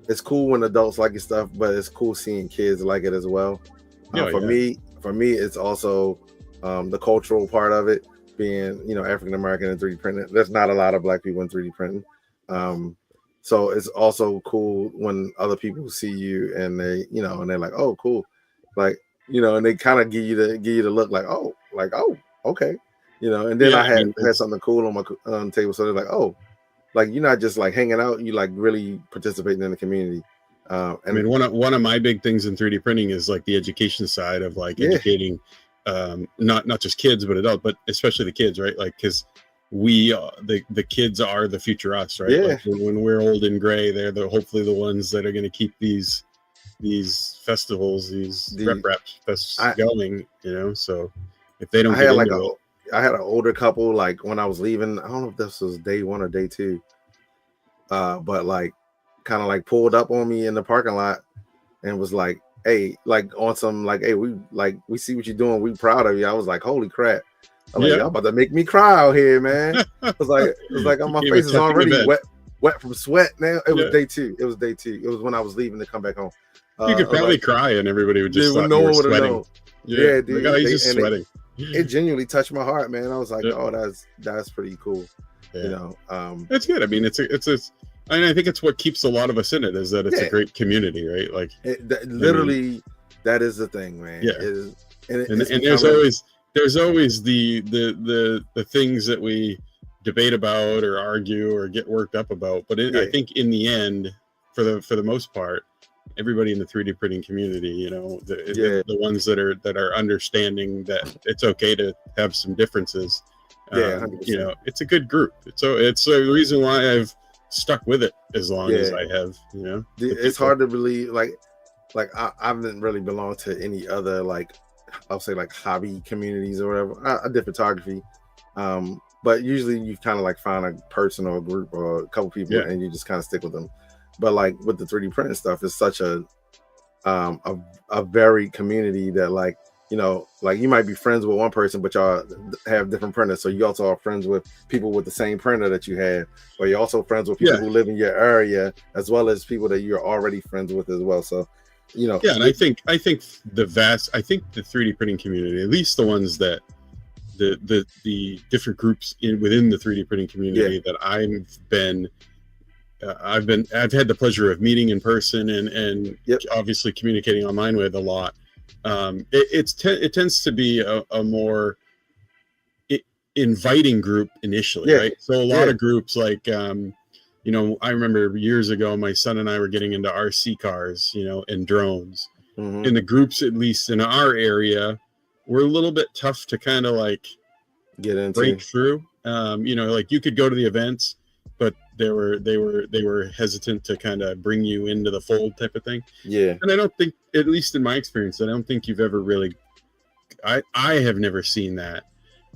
it's cool when adults like your stuff, but it's cool seeing kids like it as well. For me, it's also the cultural part of it, being, you know, African American and 3D printing. There's not a lot of Black people in 3D printing. So it's also cool when other people see you and they, you know, and they're like, oh, cool. Like, you know, and they kind of give you the look like, oh, okay. You know, and then I had something cool on my table. So they're like, oh, like, you're not just like hanging out, you like really participating in the community. And I mean, one of my big things in 3D printing is like the education side of like educating, not just kids, but adults, but especially the kids, right? Like, because we, the kids are the future us, right? Yeah. Like when we're old and gray, they're hopefully the ones that are going to keep these festivals, these rep fests going, you know. So if they don't, I had an older couple, like when I was leaving, I don't know if this was day 1 or day 2, but like kind of like pulled up on me in the parking lot and was like, hey, like on some like, hey, we see what you're doing, we proud of you. I was like, holy crap. I'm like, y'all about to make me cry out here, man. It was like my face is already wet from sweat now. It was day 2. It was day 2. It was when I was leaving to come back home. You could probably cry and everybody would just thought you were sweating. Yeah, dude. Like, oh, he's just sweating. It genuinely touched my heart, man. I was like, oh, that's pretty cool. Yeah. You know, it's good. I mean, it's I mean, I think it's what keeps a lot of us in it, is that it's a great community, right? Like literally, that is the thing, man. Yeah. And there's always the things that we debate about or argue or get worked up about. But I think in the end, for the most part, everybody in the 3D printing community, you know, the ones that are understanding that it's okay to have some differences. You know, it's a good group. It's a reason why I've stuck with it as long as I have. You know, it's hard to believe. Like I haven't really belonged to any other, like, I'll say like hobby communities or whatever. I did photography, but usually you kind of like find a person or a group or a couple people and you just kind of stick with them. But like with the 3D printing stuff, it's such a varied community that, like, you know, like you might be friends with one person, but y'all have different printers. So you also are friends with people with the same printer that you have, or you're also friends with people who live in your area, as well as people that you're already friends with as well. So, you know, and I think the 3D printing community, at least the ones that the different groups within the 3D printing community that I've had the pleasure of meeting in person and obviously communicating online with a lot. It tends to be a more inviting group initially, right? So a lot of groups, like, you know, I remember years ago, my son and I were getting into RC cars, you know, and drones. Mm-hmm. And the groups, at least in our area, were a little bit tough to kind of like get into, break through. You know, like you could go to the events, but they were hesitant to kind of bring you into the fold type of thing. Yeah. And I don't think, at least in my experience, I don't think you've ever really, I have never seen that.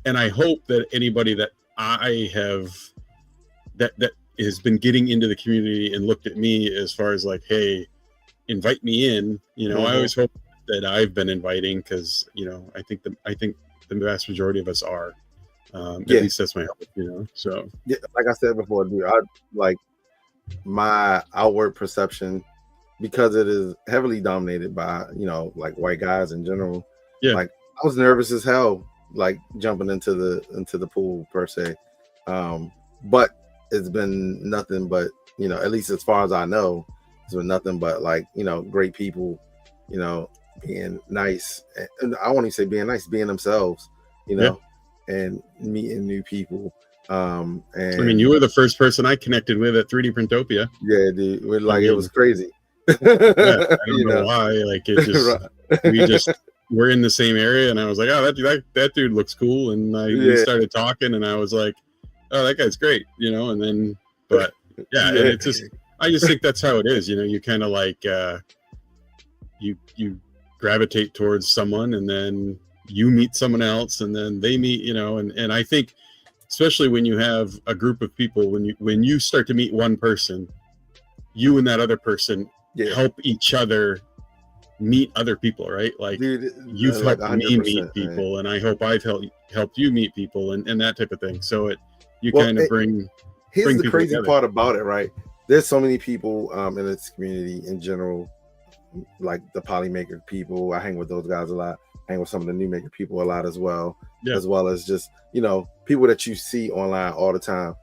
And I hope that anybody that I have that has been getting into the community and looked at me as far as like, hey, invite me in, you know, I always hope that I've been inviting, because, you know, I think the vast majority of us are. At least that's my hope, you know. So like I said before, dude, I like my outward perception, because it is heavily dominated by, you know, like white guys in general. Yeah, like I was nervous as hell, like jumping into the pool per se. But it's been nothing but, you know, at least as far as I know, it's been nothing but, like, you know, great people, you know, being nice. And I won't even say being nice, being themselves, you know. And meeting new people. And I mean, you were the first person I connected with at 3D Printopia. Yeah, dude. It was crazy. I don't know why. Like, it just we're in the same area, and I was like, oh, that dude looks cool, and we started talking, and I was like, oh, that guy's great, you know. And then, but and it's just, I just think that's how it is, you know. You kind of like you gravitate towards someone, and then you meet someone else, and then they meet, you know, and I think especially when you have a group of people, when you start to meet one person, you and that other person help each other meet other people, right? Like, dude, you've helped me meet people, man. And I hope I've helped you meet people, and that type of thing. So here's the crazy part about it, right? There's so many people in this community in general, like the polymaker people. I hang with those guys a lot. I hang with some of the new maker people a lot as well, as well as just, you know, people that you see online all the time.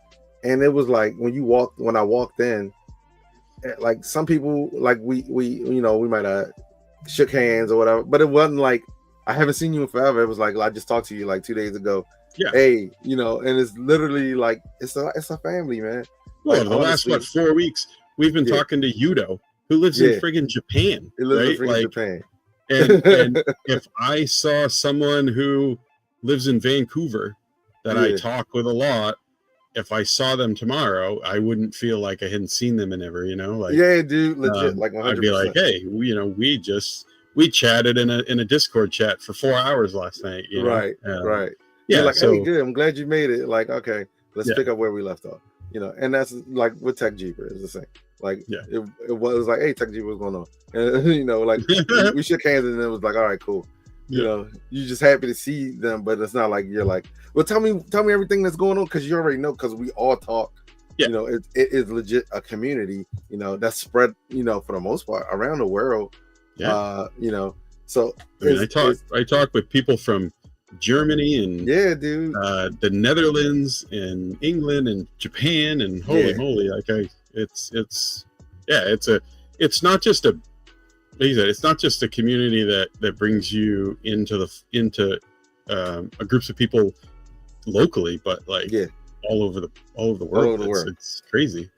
And it was like when I walked in, like some people, like we you know, we might have shook hands or whatever, but it wasn't like I haven't seen you in forever. It was like I just talked to you like 2 days ago. Yeah. Hey, you know, and it's literally like it's a family, man. Well, like, the honestly, last 4 weeks we've been talking to Yudo, who lives in friggin' Japan. He lives in Japan. And if I saw someone who lives in Vancouver that I talk with a lot, if I saw them tomorrow, I wouldn't feel like I hadn't seen them in ever, you know? Like, yeah, dude, legit, like 100%. I'd be like, hey, you know, we chatted in a Discord chat for 4 hours last night. You know? Right. Yeah, like, hey, good. I'm glad you made it. Like, okay, let's pick up where we left off. You know, and that's like with Tech Jeeper is the same. Like, it was like, hey, Tech Jeeper, what's going on? And, you know, like we shook hands, and it was like, all right, cool. You know, you're just happy to see them, but it's not like you're like, well, tell me everything that's going on, because you already know, because we all talk. You know, it is legit a community, you know, that's spread, you know, for the most part around the world. You know, so I mean, I talk with people from Germany and the Netherlands and England and Japan, and holy moly, like it's not just a, like you said, it's not just a community that brings you into groups of people locally, but like all over the world. It's crazy.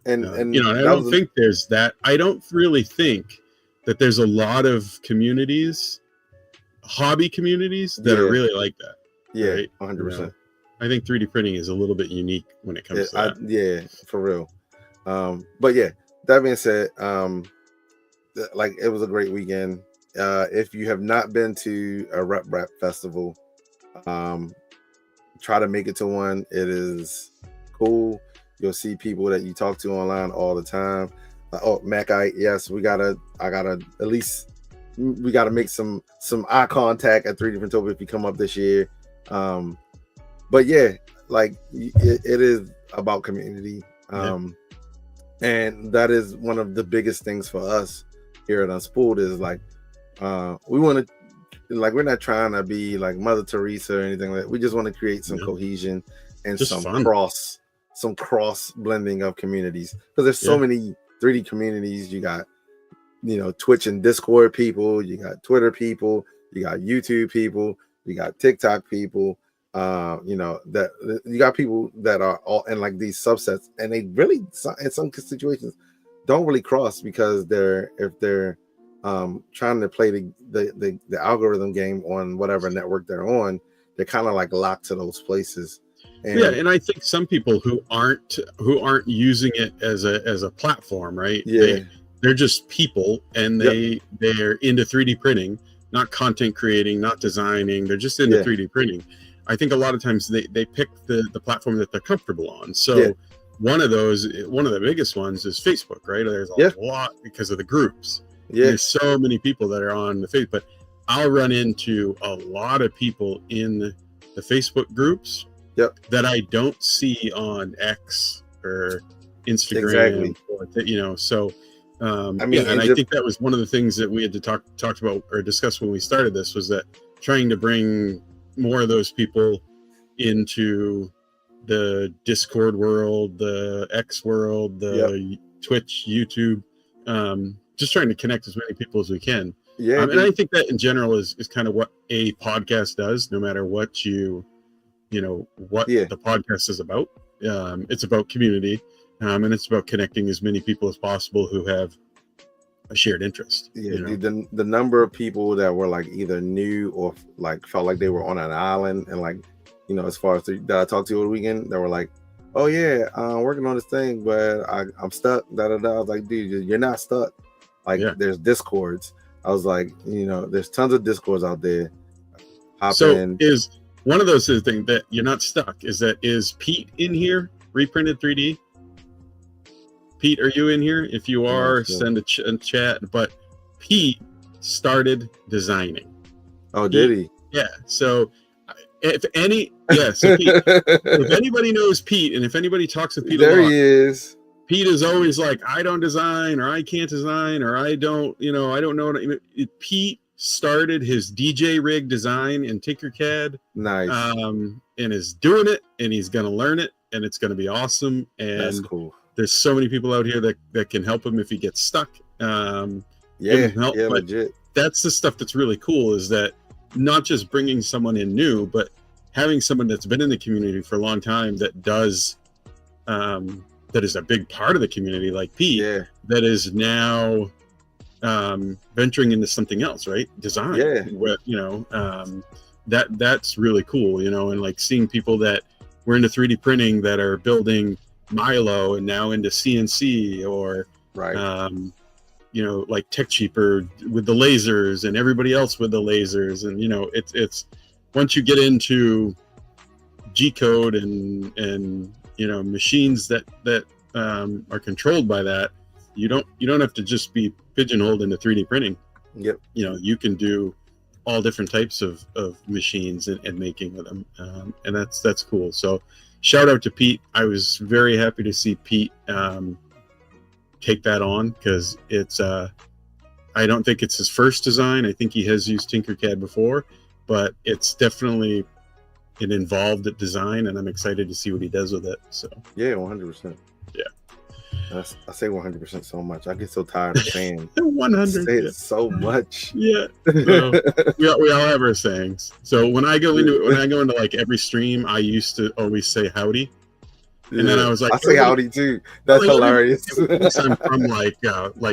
And you know, I don't think there's that. I don't really think that there's a lot of communities, hobby communities, that are really like that. Yeah, right? 100%. You know, I think 3D printing is a little bit unique when it comes to that. For real. But yeah, that being said, like it was a great weekend. If you have not been to a Rep Festival, try to make it to one. It is cool. You'll see people that you talk to online all the time. Yes, we gotta make some eye contact at 3D Printopia if you come up this year. But yeah, like it is about community. And that is one of the biggest things for us here at Unspooled, is like we want to, like, we're not trying to be like Mother Teresa or anything like that. We just want to create some cohesion and just some cross blending of communities, because there's so many 3D communities. You got, you know, Twitch and Discord people, you got Twitter people, you got YouTube people, you got TikTok people, you know, that you got people that are all in like these subsets, and they really in some situations don't really cross, because if they're trying to play the algorithm game on whatever network they're on, they're kind of like locked to those places. And I think some people who aren't using it as a platform, right? They're just people, and they're into 3D printing, not content creating, not designing. They're just into 3D printing. I think a lot of times they pick the platform that they're comfortable on. So one of the biggest ones is Facebook, right? There's a lot, because of the groups. There's so many people that are on the Facebook, but I'll run into a lot of people in the Facebook groups that I don't see on X or Instagram, or you know. So I mean, and I think that was one of the things that we had to talked about or discuss when we started this, was that trying to bring more of those people into the Discord world, the X world, the Twitch, YouTube, just trying to connect as many people as we can. And I think that in general is kind of what a podcast does, no matter what the podcast is about. It's about community, and it's about connecting as many people as possible who have a shared interest. The number of people that were like either new or like felt like they were on an island, and like, you know, as far as that I talked to over the weekend, that were like, oh yeah, I'm working on this thing, but I'm stuck. I was like, dude, you're not stuck. Like, there's Discords. I was like, you know, there's tons of Discords out there. hop So in. is one of those things that you're not stuck. Is Pete in here? Reprinted 3D. Pete, are you in here? If you are, send a chat. But Pete started designing. Oh, did he? Yeah. So if Pete, if anybody knows Pete, and if anybody talks to Pete there a lot, he is. Pete is always like, I don't design, or I can't design, or I don't know. Pete started his DJ rig design in Tinkercad. Nice. And is doing it, and he's going to learn it, and it's going to be awesome. And that's cool. There's so many people out here that can help him if he gets stuck. Legit. That's the stuff that's really cool, is that not just bringing someone in new, but having someone that's been in the community for a long time that does that is a big part of the community, like Pete, that is now venturing into something else, right? Design. That's really cool, and like seeing people that were into 3D printing that are building Milo and now into CNC, or like Tech Cheaper with the lasers, and everybody else with the lasers. And it's once you get into G code and machines that are controlled by that, you don't have to just be pigeonholed into 3D printing. Yep. You can do all different types of machines and making with them, and that's cool. So shout out to Pete. I was very happy to see Pete take that on, because it's I don't think it's his first design. I think he has used Tinkercad before, but it's definitely an involved design, and I'm excited to see what he does with it. So 100%. I say 100% so much. I get so tired of saying 100. Say it so much. Yeah. So, we all have our sayings. So when I go into like every stream, I used to always say howdy. And then I was like, I say howdy too. That's hilarious. I'm from like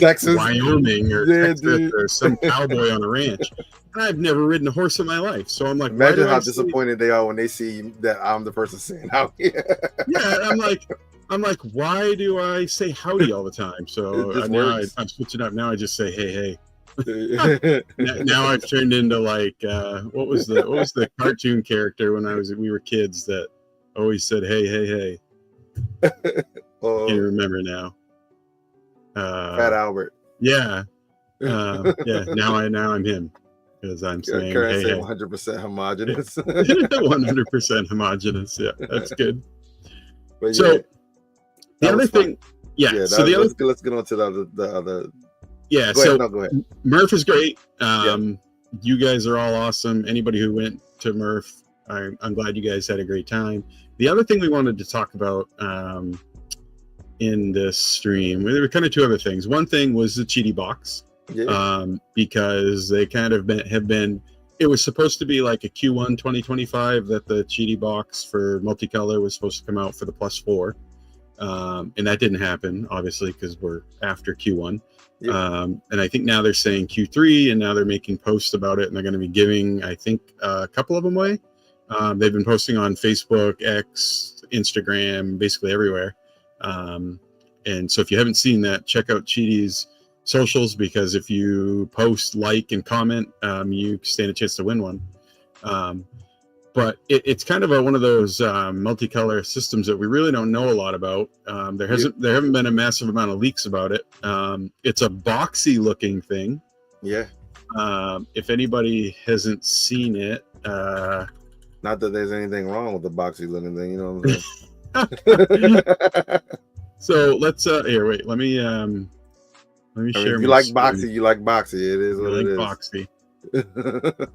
Texas, Wyoming, or Texas, or some cowboy on a ranch, and I've never ridden a horse in my life. So I'm like, imagine how disappointed they are when they see that I'm the person saying howdy. I'm like, why do I say howdy all the time? So now I'm switching up. Now I just say hey. now I've turned into like what was the cartoon character when we were kids that always said hey. Can't remember now. Fat Albert. Yeah. Now I'm him, because I'm saying hey. 100% homogenous. 100% homogenous. Yeah, that's good. But so the other thing, let's get on to the other. Yeah. Go ahead. Murph is great. You guys are all awesome. Anybody who went to Murph, I'm glad you guys had a great time. The other thing we wanted to talk about in this stream, there were kind of two other things. One thing was the Qidi box, because they kind of have been. It was supposed to be like a Q1 2025 that the Qidi box for multicolor was supposed to come out for the +4, and that didn't happen, obviously, because we're after Q1. And I think now they're saying Q3, and now they're making posts about it, and they're going to be giving, I think, a couple of them away. They've been posting on Facebook, X, Instagram, basically everywhere. And so if you haven't seen that, check out Qidi's socials, because if you post, like, and comment, you stand a chance to win one. But it's kind of one of those multicolor systems that we really don't know a lot about. There haven't been a massive amount of leaks about it. It's a boxy looking thing. Yeah. If anybody hasn't seen it, not that there's anything wrong with the boxy looking thing, you know what I'm saying? So let's here. Wait, let me share. If you like boxy, you like boxy. It is what it is. Boxy.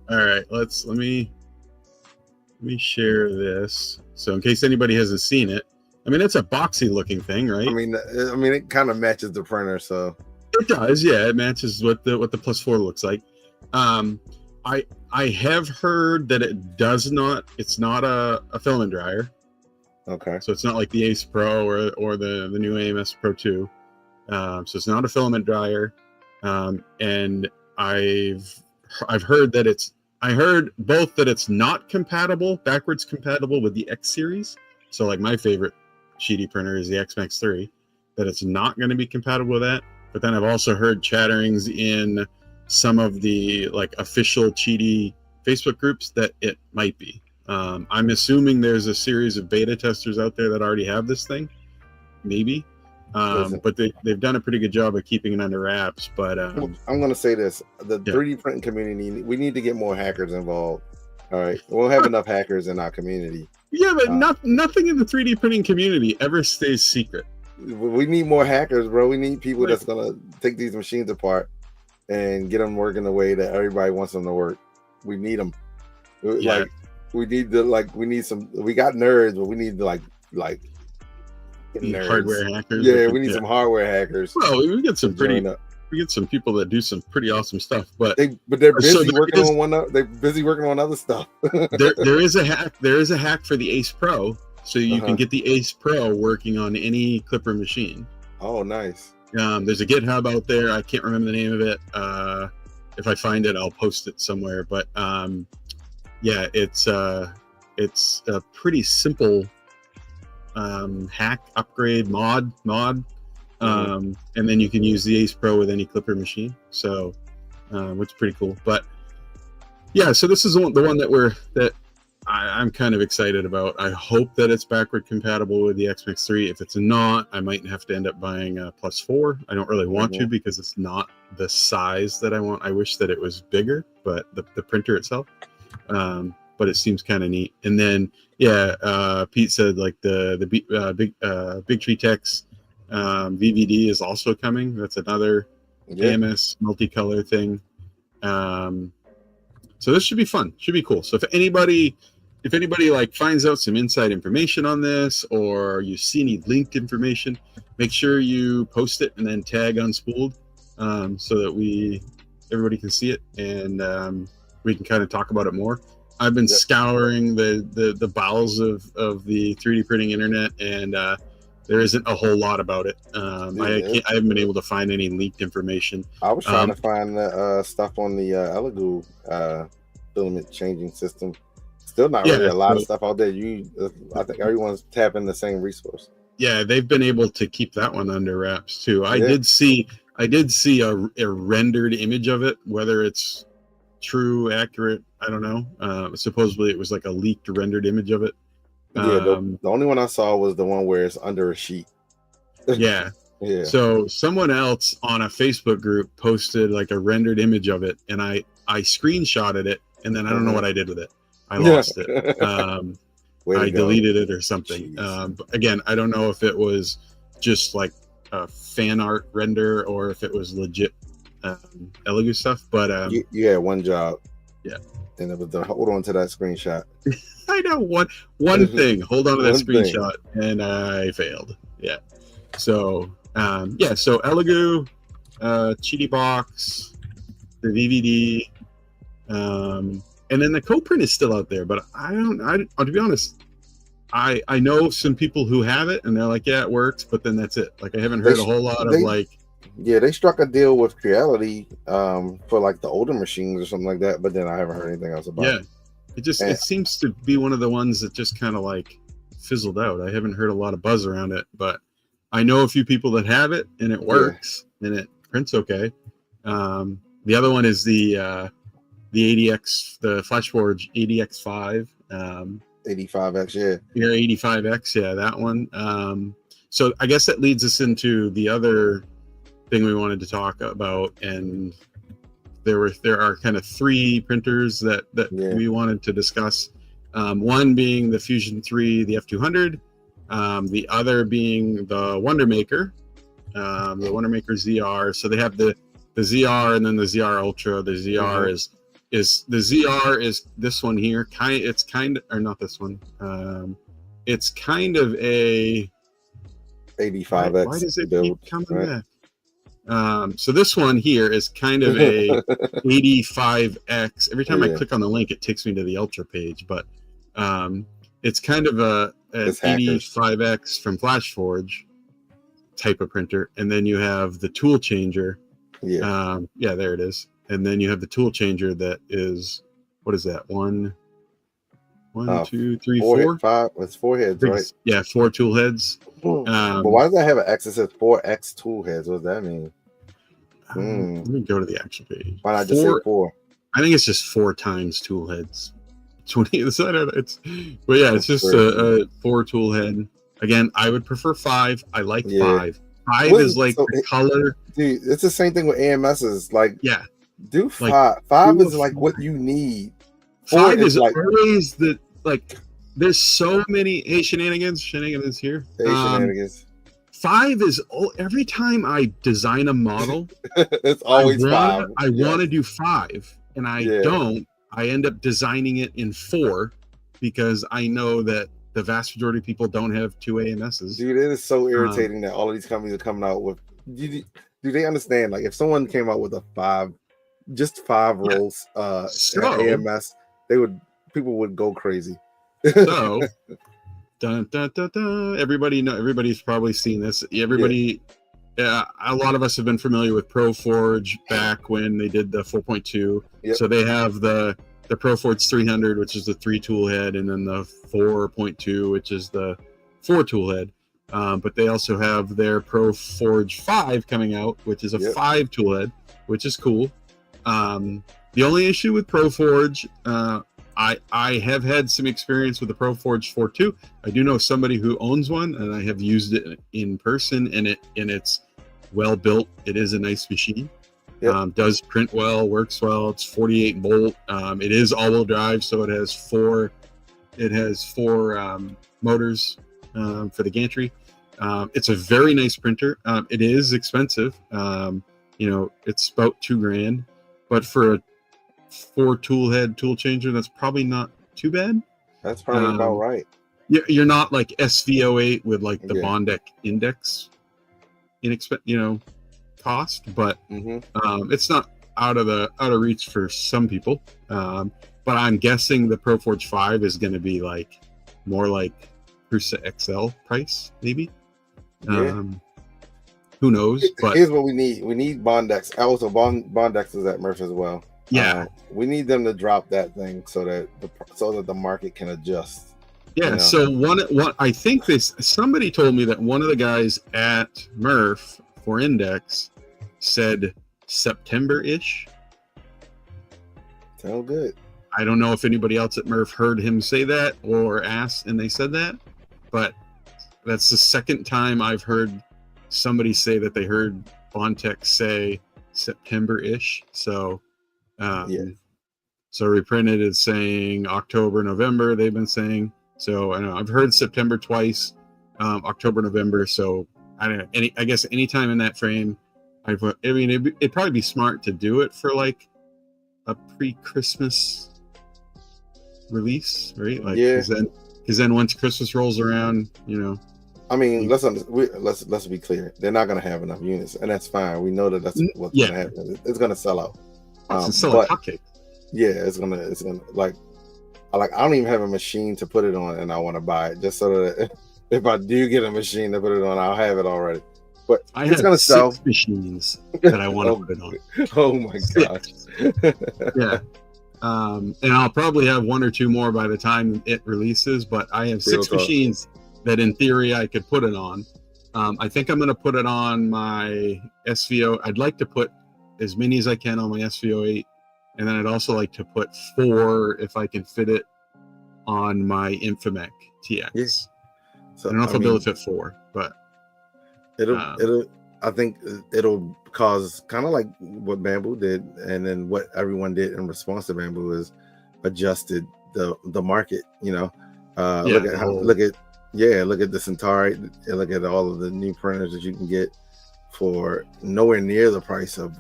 All right, let me share this. So in case anybody hasn't seen it, I mean, it's a boxy looking thing, right? I mean, it kind of matches the printer, so it does. Yeah, it matches what the +4 looks like. I have heard that it does not. It's not a filament dryer. Okay. So it's not like the Ace Pro or the new AMS Pro 2. So it's not a filament dryer. And I've heard that I heard both that it's not backwards compatible with the X series. So like my favorite Qidi printer is the X-Max 3, that it's not going to be compatible with that. But then I've also heard chatterings in some of the like official Qidi Facebook groups that it might be. I'm assuming there's a series of beta testers out there that already have this thing, maybe. But they've done a pretty good job of keeping it under wraps. But I'm going to say this: the 3D printing community, we need to get more hackers involved. All right, we'll have enough hackers in our community. Yeah, but nothing in the 3D printing community ever stays secret. We need more hackers, bro. We need people that's going to take these machines apart and get them working the way that everybody wants them to work. We need them. Yeah. We need some. We got nerds, but we need to hardware hackers. Yeah, we need some hardware hackers. Well, we get some people that do some pretty awesome stuff, but they're busy working on other stuff. there is a hack. There is a hack for the Ace Pro, so you can get the Ace Pro working on any Clipper machine. Oh, nice. There's a GitHub out there. I can't remember the name of it. If I find it, I'll post it somewhere. But yeah, it's a pretty simple hack, upgrade, mod, and then you can use the Ace Pro with any Clipper machine. So, which is pretty cool. But yeah, so this is the one that I'm kind of excited about. I hope that it's backward compatible with the XMAX 3. If it's not, I might have to end up buying a Plus 4. I don't really want to because it's not the size that I want. I wish that it was bigger, but the printer itself. But it seems kind of neat. And then, Pete said like the Big Tree Tech's VVD is also coming. That's another AMS multicolor thing. So this should be fun. Should be cool. So if anybody like finds out some inside information on this, or you see any linked information, make sure you post it and then tag Unspooled, so that everybody can see it, and we can kind of talk about it more. I've been scouring the bowels of the 3D printing internet, and there isn't a whole lot about it. I haven't been able to find any leaked information. I was trying to find the stuff on the Elegoo filament changing system. Still not really a lot of stuff out there. I think everyone's tapping the same resource. Yeah, they've been able to keep that one under wraps too. I did see a rendered image of it. Whether it's true, accurate, I don't know. Supposedly it was like a leaked rendered image of it. The only one I saw was the one where it's under a sheet. Yeah. So someone else on a Facebook group posted like a rendered image of it, and I screenshotted it, and then I don't know what I did with it. I lost it. I deleted it or something. But again, I don't know if it was just like a fan art render or if it was legit Elegoo stuff. But you had one job. Yeah. And it was to hold on to that screenshot. I know one thing. Hold on to that screenshot, and I failed. Yeah. So so Elegoo, Qidi box, the VVD, and then the co-print is still out there. But to be honest, I know some people who have it, and they're like, yeah, it works, but then that's it. Like I haven't heard a whole lot of like. Yeah, they struck a deal with Creality for like the older machines or something like that, but then I haven't heard anything else about it. Yeah, it seems to be one of the ones that just kind of like fizzled out. I haven't heard a lot of buzz around it, but I know a few people that have it, and it works, and it prints okay. The other one is the ADX, the FlashForge ADX5. 85X, yeah. Your 85X, yeah, that one. So I guess that leads us into the other thing we wanted to talk about, and there are kind of three printers that we wanted to discuss. One being the Fusion 3, the F200, the other being the Wondermaker, the Wondermaker ZR. So they have the ZR and then the ZR Ultra. The ZR is the ZR is this one here. It's kind of, or not this one. It's kind of a 85X. Why does it keep coming back? So this one here is kind of a 85X. Every time I click on the link, it takes me to the Ultra page, but it's kind of an 85X from FlashForge type of printer. And then you have the tool changer. Yeah, there it is. And then you have the tool changer that is, what is that? One, two, three, four? Five. It's 4 heads, right? Yeah, 4 tool heads. But why does that have an X? It says 4X tool heads. What does that mean? Let me go to the actual page. Why not just say 4? I think it's just 4 times tool heads. 20. It's just a 4 tool head. Again, I would prefer 5. I like 5. 5 is like the color. Dude, it's the same thing with AMSs. Like, do 5. Like, 5 is like what you need. 5 is like always the like. There's so many shenanigans here. Shenanigans. 5 is every time I design a model, it's always 5. I want to do 5, and I don't. I end up designing it in 4 because I know that the vast majority of people don't have 2 AMSs. Dude, it is so irritating that all of these companies are coming out with. Do they understand? Like, if someone came out with a 5, just 5 rolls, AMS, people would go crazy. So, dun, dun, dun, dun. Everybody's probably seen this. Everybody, a lot of us have been familiar with ProForge back when they did the 4.2. Yep. So they have the ProForge 300, which is the 3 tool head, and then the 4.2, which is the 4 tool head. But they also have their ProForge 5 coming out, which is a 5 tool head, which is cool. The only issue with ProForge, I have had some experience with the ProForge 4.2. I do know somebody who owns one, and I have used it in person, and it's well built. It is a nice machine. Yep. Does print well, works well. It's 48 volt. It is all-wheel drive, so it has four motors for the gantry. It's a very nice printer. It is expensive. It's about $2,000, but for a 4 tool head tool changer, that's probably not too bad. That's probably about right. You're not like SV08 with like the Bondec index cost, but it's not out of reach for some people. But I'm guessing the ProForge 5 is going to be like more like Prusa XL price, maybe. Who knows? But here's what we need. We need Bondex. Also, Bondex is at Murph as well. Yeah, we need them to drop that thing so that the market can adjust. Yeah. So one, I think somebody told me that one of the guys at Murph for Index said September-ish. Sound good. I don't know if anybody else at Murph heard him say that or asked and they said that, but that's the second time I've heard somebody say that they heard Bondtech say September-ish. So so Reprinted is saying October, November, they've been saying. So I know I've heard September twice, October, November. So I don't know, I guess anytime in that frame, it'd probably be smart to do it for like a pre-Christmas release, right? Like, because then once Christmas rolls around, I mean, let's be clear. They're not going to have enough units, and that's fine. We know that's what's going to happen. It's going to sell out. It's like hotcakes. Yeah, it's gonna like I don't even have a machine to put it on, and I want to buy it just so that if I do get a machine to put it on, I'll have it already. But it's gonna sell 6 machines that I want to put it on. Oh my gosh! Yeah. And I'll probably have 1 or 2 more by the time it releases, but I have 6 machines that in theory I could put it on. I think I'm going to put it on my SVO. I'd like to put as many as I can on my SVO8, and then I'd also like to put 4 if I can fit it on my Infomec TX. Yeah. So I don't know if I'll be able to fit 4, but I think it'll cause kind of like what Bamboo did, and then what everyone did in response to Bamboo is adjusted the market. Look at the Centauri, look at all of the new printers that you can get for nowhere near the price of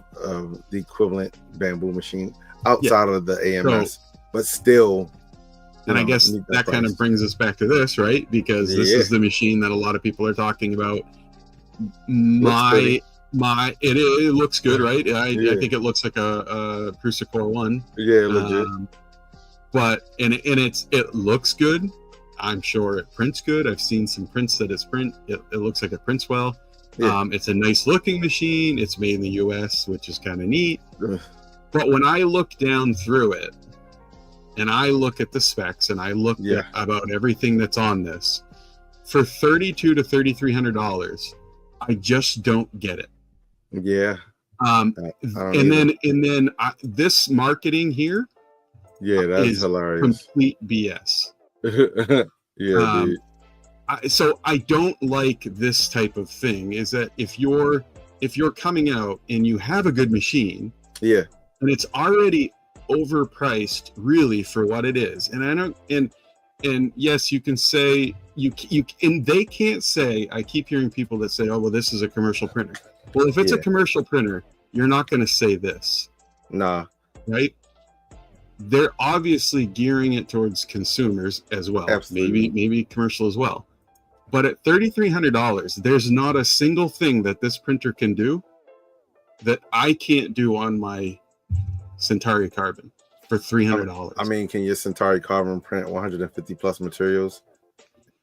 the equivalent Bamboo machine outside of the AMS, but still. And I guess that kind of brings us back to this, right? Because this is the machine that a lot of people are talking about. It looks good, right? I think it looks like a Prusa Core 1. Yeah, legit. But it looks good. I'm sure it prints good. I've seen some prints that it looks like it prints well. Yeah. It's a nice looking machine. It's made in the US, which is kind of neat. But when I look down through it and I look at the specs and I look at about everything that's on this, for $3,200 to $3,300, I just don't get it. Yeah. This marketing here, that's is hilarious. Complete BS. Dude. So I don't like this type of thing. Is that if you're coming out and you have a good machine, and it's already overpriced really for what it is, and I don't, and yes, you can say you and they can't say. I keep hearing people that say, "Oh, well, this is a commercial printer." Well, if it's a commercial printer, you're not going to say this. Nah. Right? They're obviously gearing it towards consumers as well. Absolutely. Maybe commercial as well. But at $3,300, there's not a single thing that this printer can do that I can't do on my Centauri Carbon for $300. I mean, can your Centauri Carbon print 150 plus materials?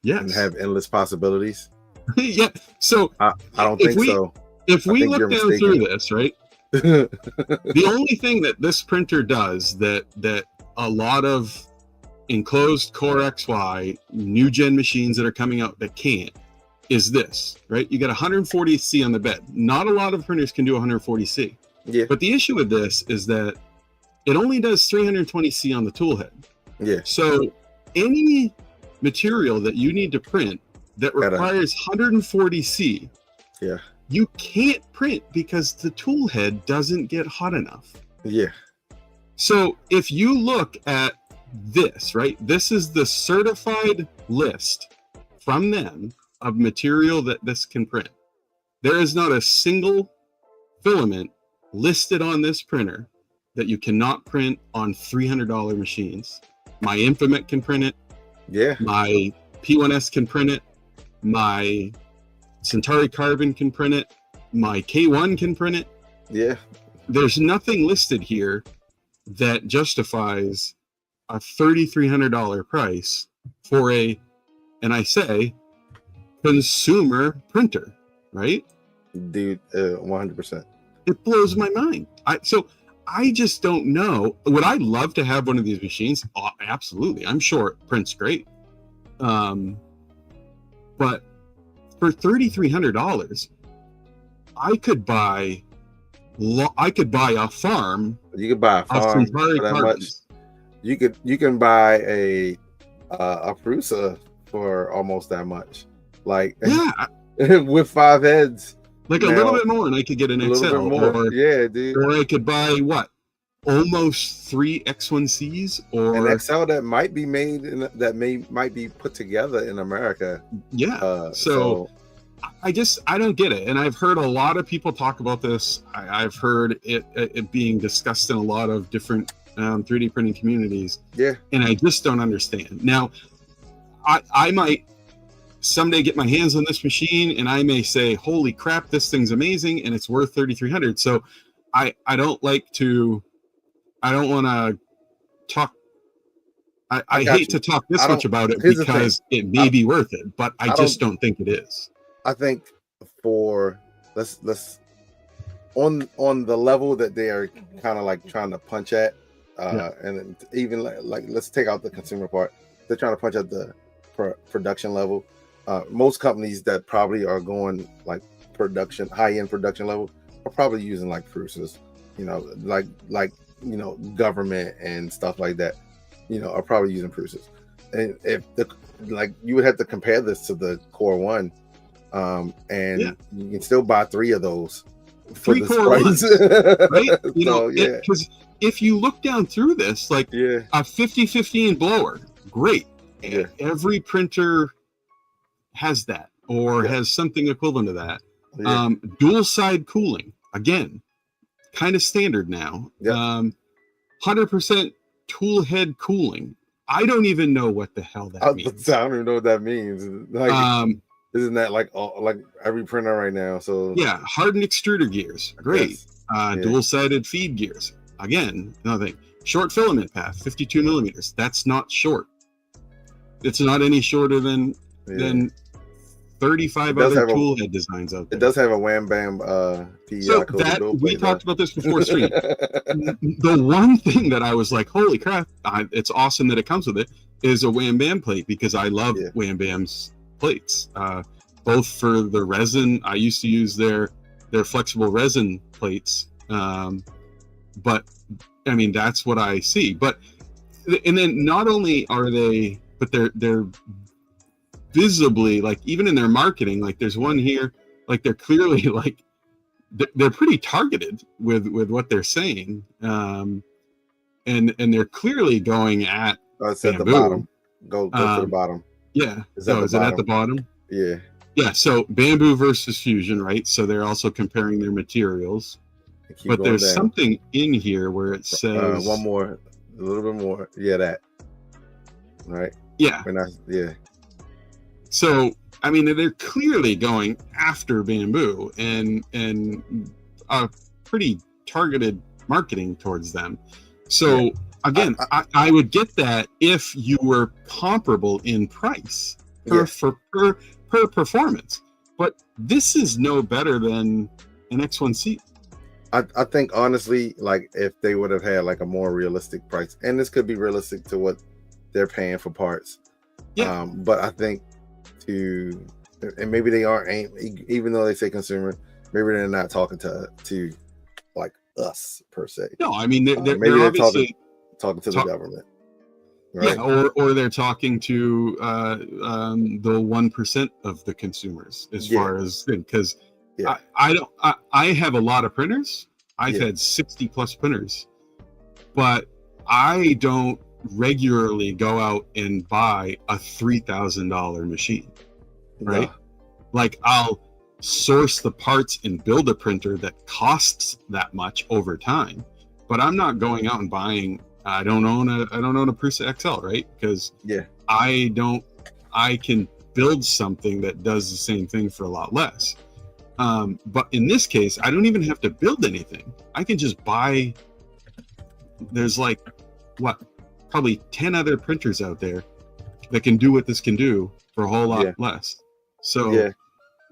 Yes. And have endless possibilities? Yeah. So I don't think so. If we look down through this, right? The only thing that this printer does that a lot of enclosed Core XY new gen machines that are coming out that can't is this, right? You got 140C on the bed. Not a lot of printers can do 140C. Yeah. But the issue with this is that it only does 320C on the tool head. Yeah. So any material that you need to print that requires 140C, you can't print because the tool head doesn't get hot enough. Yeah. So if you look at this, right, this is the certified list from them of material that this can print. There is not a single filament listed on this printer that you cannot print on $300 machines. My Infomet can print it. Yeah. My P1S can print it. My Centauri Carbon can print it. My K1 can print it. Yeah. There's nothing listed here that justifies a $3,300 price for a, and I say, consumer printer, right? Dude, 100%. It blows my mind. So I just don't know. Would I love to have one of these machines? Oh, absolutely. I'm sure it prints great. But for $3,300, I could buy a farm. You could buy a farm for that much. You can buy a Prusa for almost that much. Like with 5 heads. Like a little bit more, and I could get an XL. Yeah, dude. Or I could buy what? Almost 3 X1Cs, or an XL that might be made might be put together in America. Yeah. So I don't get it, and I've heard a lot of people talk about this. I've heard it being discussed in a lot of different 3D printing communities. Yeah. And I just don't understand. Now, I might someday get my hands on this machine, and I may say, "Holy crap, this thing's amazing, and it's worth $3,300." So I don't want to talk. I hate to talk this much about it because it may be worth it, but I just don't think it is. I think for let's on the level that they are kind of like trying to punch at, and even like let's take out the consumer part. They're trying to punch at the production level. Most companies that probably are going like high-end production level are probably using like Prusas, like government and stuff like that, are probably using Prusas. And if you would have to compare this to the Core 1, and you can still buy 3 of those for this price. Right? Because if you look down through this, like a 5015 blower, great. Yeah. Every printer has that or has something equivalent to that. Yeah. Dual side cooling, again, kind of standard now. 100% tool head cooling. I don't even know what the hell that means. I don't even know what that means. Isn't that like every printer right now? So hardened extruder gears, great. Dual-sided feed gears, again, nothing. Short filament path, 52 millimeters. That's not short. It's not any shorter than 35 other tool head designs out there. It does have a Wham Bam PEI. So that we talked about this before stream. The one thing that I was like, holy crap, it's awesome that it comes with it, is a Wham Bam plate, because I love Wham Bam's plates. Both for the resin, I used to use their they're flexible resin plates. But I mean, that's what I see. But and then not only are they, but they're visibly, like, even in their marketing, like there's one here, like they're clearly like they're pretty targeted with what they're saying, and they're clearly going at it's at the bottom. Go to the bottom. Yeah. Is it at the bottom? Yeah. Yeah. So bamboo versus fusion, right? So they're also comparing their materials. But there's down. Something in here where it says one more, a little bit more. Yeah, that. Right. Yeah. Yeah. So I mean, they're clearly going after bamboo and a pretty targeted marketing towards them. So again, I would get that if you were comparable in price per performance. But this is no better than an X1C. I think honestly, like if they would have had like a more realistic price, and this could be realistic to what they're paying for parts. Yeah. But I think and maybe they aren't, even though they say consumer, maybe they're not talking to like us per se. No, I mean they're obviously talking to the government. Right? Yeah, or they're talking to the 1% of the consumers as far as, because I have a lot of printers. I've had 60 plus printers, but I don't regularly go out and buy a $3,000 machine, right? No. Like I'll source the parts and build a printer that costs that much over time, but I'm not going out and buying. I don't own a Prusa XL, right? Because I can build something that does the same thing for a lot less. But in this case, I don't even have to build anything. I can just buy. There's like probably 10 other printers out there that can do what this can do for a whole lot less. So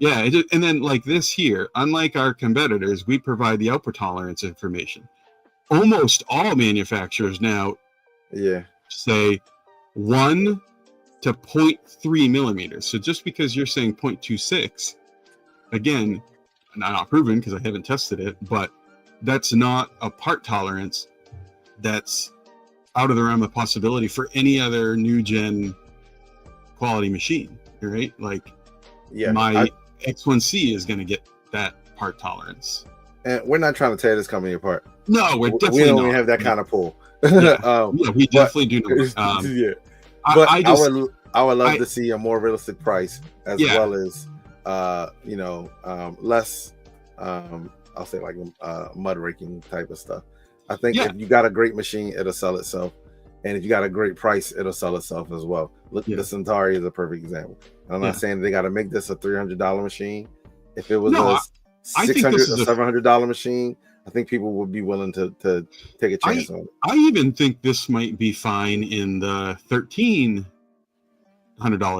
and then like this here, unlike our competitors, we provide the output tolerance information. Almost all manufacturers now say 1 to 0.3 millimeters. So just because you're saying 0.26, again, not proven because I haven't tested it, but that's not a part tolerance that's out of the realm of possibility for any other new gen quality machine, right? Like my X1C is going to get that part tolerance. And we're not trying to tear this company apart. No, we're definitely we don't not. Even have that kind of pull. We definitely do not. But I would love to see a more realistic price as well as less I'll say like mud raking type of stuff. I think if you got a great machine, it'll sell itself, and if you got a great price, it'll sell itself as well. Look, the Centauri is a perfect example. I'm not saying they got to make this a $300 machine. If it was a $600 or $700 machine, I think people would be willing to take a chance on it. I even think this might be fine in the $1,300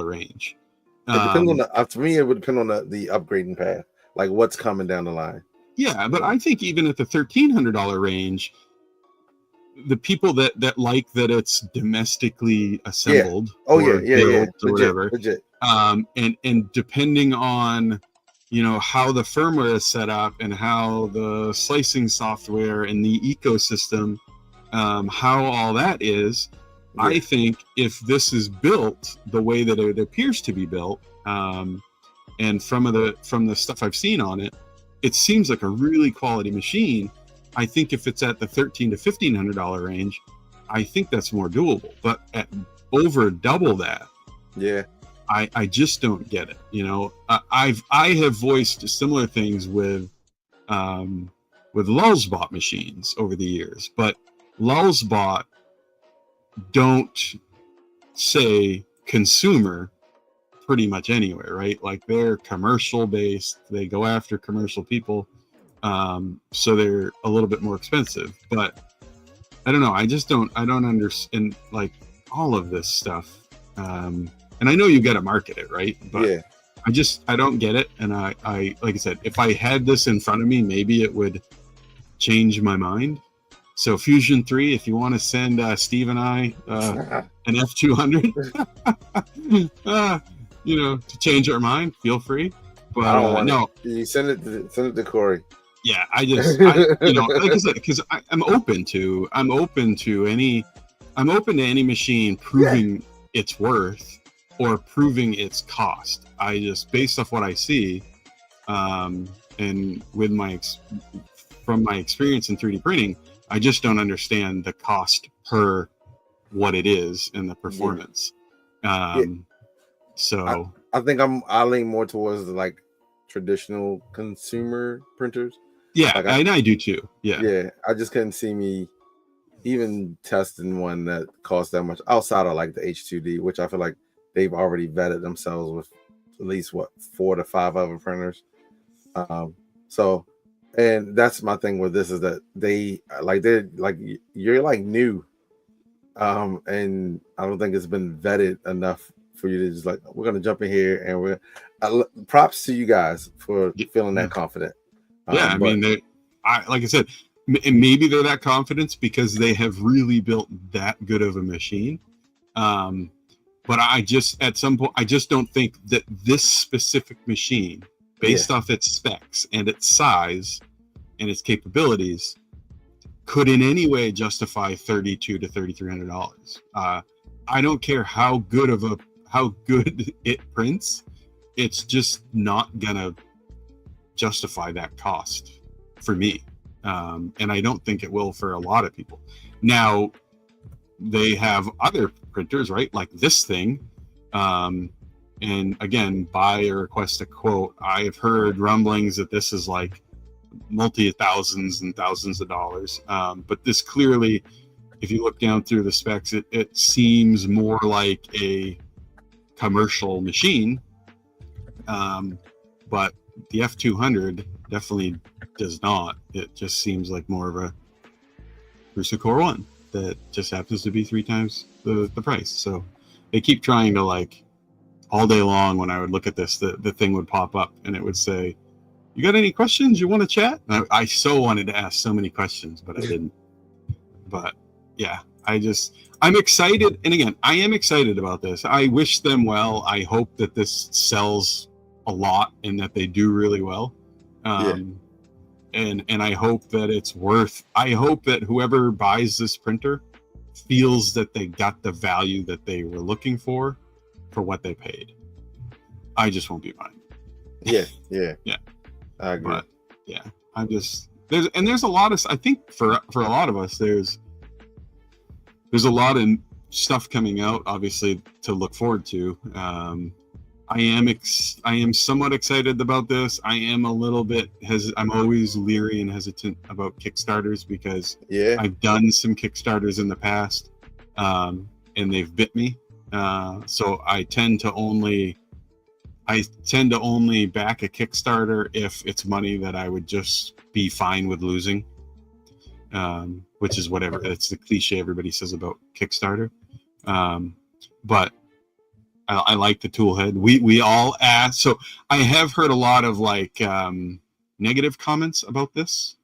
range. It depends on to me, it would depend on the upgrading path, like what's coming down the line. Yeah, but I think even at the $1,300 range, the people that like that it's domestically assembled, or whatever, legit. And depending on how the firmware is set up and how the slicing software and the ecosystem, how all that is, I think if this is built the way that it appears to be built, and from the stuff I've seen on it, it seems like a really quality machine. I think if it's at the $1,300 to $1,500 range, I think that's more doable. But at over double that, I just don't get it. I have voiced similar things with Lulzbot machines over the years, but Lulzbot don't say consumer pretty much anywhere, right? Like they're commercial based, they go after commercial people, so they're a little bit more expensive. But I don't know, I don't understand like all of this stuff, and I know you got to market it, right? But I don't get it. And I like I said, if I had this in front of me, maybe it would change my mind. So Fusion 3, if you want to send Steve and I an F200, to change our mind, feel free. But I don't want no, it. You send it to Corey. Yeah, like I said, because I'm open to any machine proving its worth or proving its cost. I just, based off what I see, and with from my experience in 3D printing, I just don't understand the cost per what it is and the performance. So I think I lean more towards the like traditional consumer printers. Yeah, like I do too. Yeah, I just couldn't see me even testing one that costs that much outside of like the H2D, which I feel like they've already vetted themselves with at least 4 to 5 other printers. So, and that's my thing with this is that they're like you're like new, and I don't think it's been vetted enough for you to just like, we're gonna jump in here and we're props to you guys for feeling that confident. I mean, like I said, maybe they're that confident because they have really built that good of a machine. But I just, at some point, I just don't think that this specific machine, based off its specs and its size and its capabilities, could in any way justify $3,200 to $3,300. I don't care how good it prints, it's just not gonna justify that cost for me, and I don't think it will for a lot of people. Now they have other printers, right, like this thing, and again, buy or request a quote. I have heard rumblings that this is like multi-thousands and thousands of dollars, but this clearly, if you look down through the specs, it seems more like a commercial machine, but the F200 definitely does not. It just seems like more of a Prusa Core 1 that just happens to be 3 times the price. So they keep trying to, like, all day long when I would look at this, the thing would pop up and it would say, you got any questions? You want to chat? And I so wanted to ask so many questions, but I didn't. But yeah, I'm excited. And again, I am excited about this. I wish them well. I hope that this sells a lot and that they do really well. And I hope that it's worth, I hope that whoever buys this printer feels that they got the value that they were looking for what they paid. I just won't be buying. Yeah. I agree. But yeah, I'm just, there's a lot of, I think for a lot of us, there's a lot of stuff coming out, obviously, to look forward to. I am somewhat excited about this. I am a little bit I'm always leery and hesitant about Kickstarters because I've done some Kickstarters in the past, and they've bit me. So I tend to only back a Kickstarter if it's money that I would just be fine with losing, which is whatever. It's the cliche everybody says about Kickstarter. But I like the tool head. We all ask. So I have heard a lot of like negative comments about this,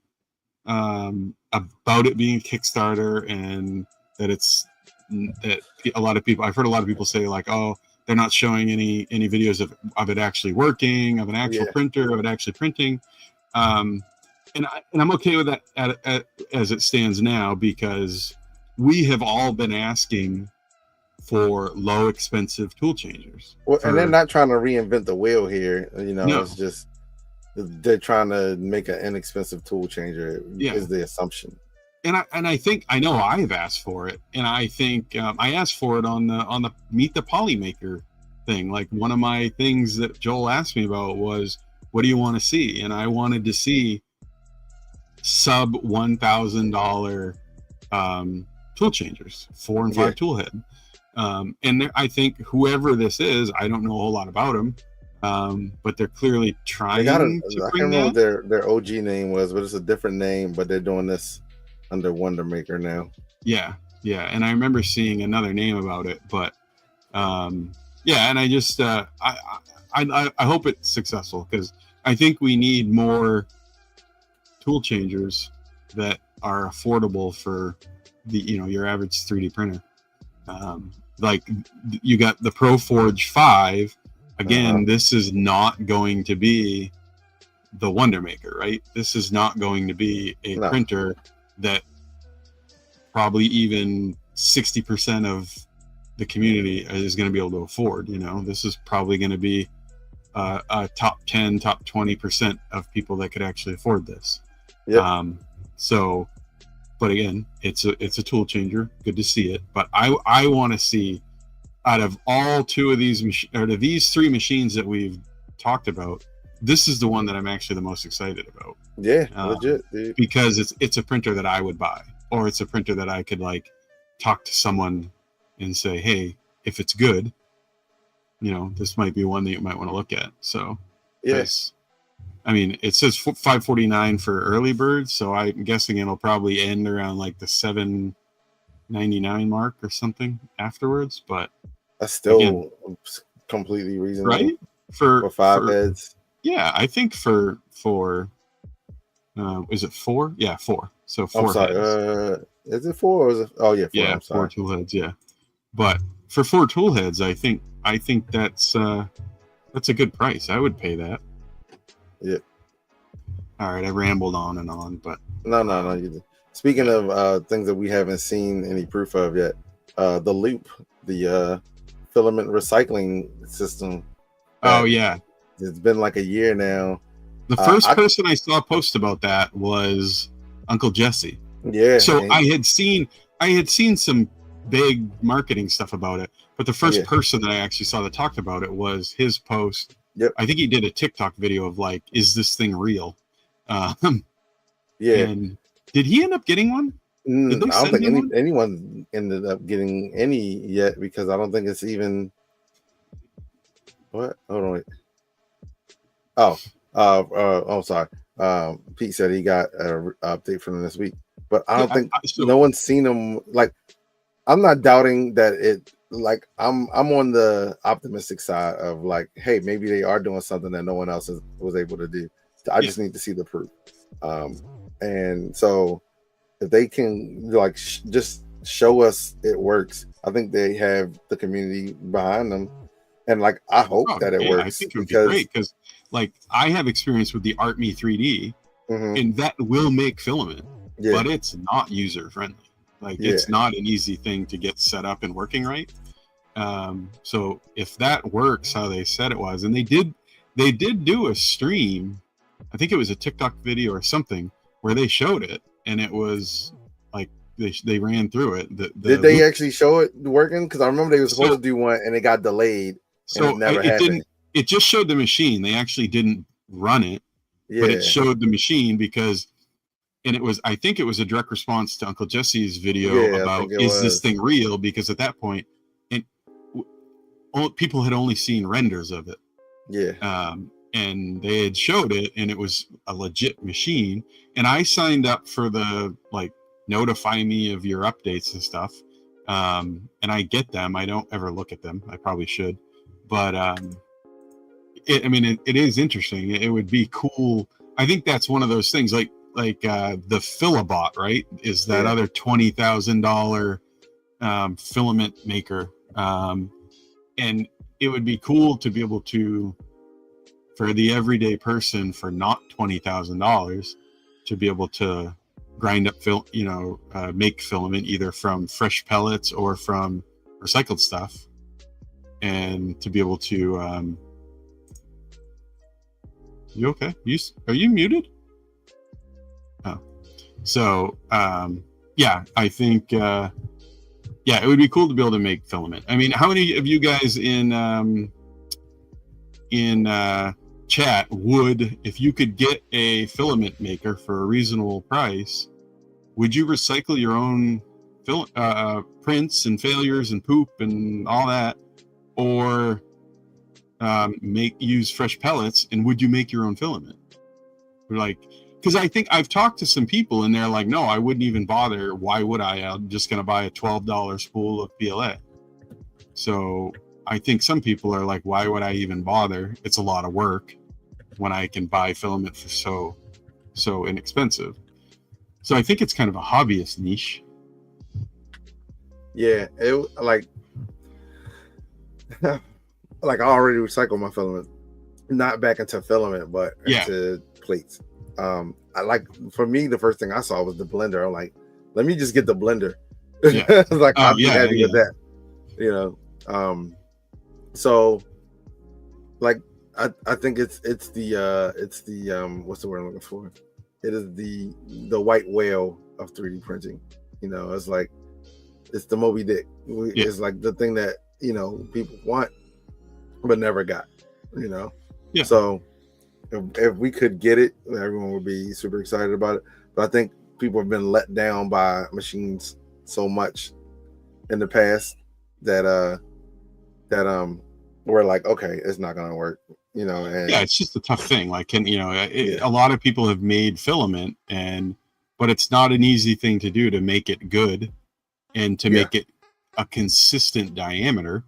about it being a Kickstarter, and that a lot of people, I've heard a lot of people say like, oh, they're not showing any videos of it actually working, of an actual printer, of it actually printing. And I'm okay with that as it stands now, because we have all been asking for low expensive tool changers. Well, and they're not trying to reinvent the wheel here. No. It's just they're trying to make an inexpensive tool changer is the assumption. And I think I know I've asked for it, and I think I asked for it on the Meet the Polymaker thing. Like, one of my things that Joel asked me about was, what do you want to see? And I wanted to see sub $1,000 tool changers, 4 and 5 tool head. And I think whoever this is, I don't know a whole lot about them, but they're clearly trying to bring that. I can't remember what their OG name was, but it's a different name, but they're doing this under Wonder Maker now. Yeah. And I remember seeing another name about it, but and I just I hope it's successful, because I think we need more tool changers that are affordable for your average 3D printer. Like, you got the ProForge 5, again, this is not going to be the Wonder Maker, right? This is not going to be a printer that probably even 60% of the community is going to be able to afford. This is probably going to be a top 10, top 20% of people that could actually afford this. But again, it's a tool changer. Good to see it. But I want to see, out of all two of these out of these three machines that we've talked about, this is the one that I'm actually the most excited about. Yeah, legit, dude. Because it's a printer that I would buy, or it's a printer that I could like talk to someone and say, hey, if it's good, this might be one that you might want to look at. So yes. I mean, it says $549 for early birds, so I'm guessing it'll probably end around like the $799 mark or something afterwards. But that's still completely reasonable, right? For 5 heads. Yeah, I think for is it 4? Yeah, 4. So 4 heads. Is it 4 or is it? Oh yeah, 4. Yeah, 4 tool heads. Yeah, but for 4 tool heads, I think that's a good price. I would pay that. Yeah. All right, I rambled on and on, but no. Speaking of things that we haven't seen any proof of yet, the Loop, the filament recycling system. Oh yeah, it's been like a year now. The first person I saw post about that was Uncle Jesse. Yeah. So I had seen some big marketing stuff about it, but the first person that I actually saw that talked about it was his post. Yep. I think he did a TikTok video of like, is this thing real? Yeah. And did he end up getting one? I don't think anyone ended up getting any yet, because I don't think it's even. What? Hold on. Wait. Sorry. Pete said he got an update from them this week, but I don't think no one's seen them. Like, I'm not doubting that it. Like, I'm on the optimistic side of like, hey, maybe they are doing something that no one else was able to do. I just need to see the proof. And so if they can like just show us it works, I think they have the community behind them. And like, I hope that it works. I think it would be great, because like I have experience with the ArtMe 3D, and that will make filament, but it's not user friendly. Like it's not an easy thing to get set up and working right. So if that works how they said it was, and they did do a stream, I think it was a TikTok video or something, where they showed it, and it was like they ran through it. Did they actually show it working? Because I remember they were supposed to do one and it got delayed. So it didn't. It just showed the machine. They actually didn't run it, but it showed the machine because, and it was. I think it was a direct response to Uncle Jesse's video about this thing real? Because at that point, people had only seen renders of it. Yeah. And they had showed it, and it was a legit machine. And I signed up for the like notify me of your updates and stuff. And I get them. I don't ever look at them. I probably should. But it is interesting. It would be cool. I think that's one of those things like the Filabot, right? Is that other $20,000 filament maker. And it would be cool to be able to, for the everyday person, for not $20,000, to be able to grind up make filament either from fresh pellets or from recycled stuff, and to be able to you okay? Are you muted? Oh, so yeah, I think it would be cool to be able to make filament. I mean, how many of you guys in chat would, if you could get a filament maker for a reasonable price, would you recycle your own prints and failures and poop and all that, or use fresh pellets, and would you make your own filament? Like, because I think I've talked to some people and they're like, no, I wouldn't even bother. Why would I? I'm just going to buy a $12 spool of PLA. So I think some people are like, why would I even bother? It's a lot of work when I can buy filament for so inexpensive. So I think it's kind of a hobbyist niche. Yeah, it like like I already recycled my filament, not back into filament, but into plates. I like, for me, the first thing I saw was the blender. I'm like, let me just get the blender. Yeah. Like, I'll be happy with that, you know. So like I think it's the what's the word I'm looking for? It is the white whale of 3D printing. You know, it's like, it's the Moby Dick. It's like the thing that, you know, people want but never got, you know. Yeah. So if we could get it, everyone would be super excited about it. But I think people have been let down by machines so much in the past that we're like, okay, it's not gonna work, you know. And it's just a tough thing. Like, a lot of people have made filament, but it's not an easy thing to do, to make it good and to make it a consistent diameter,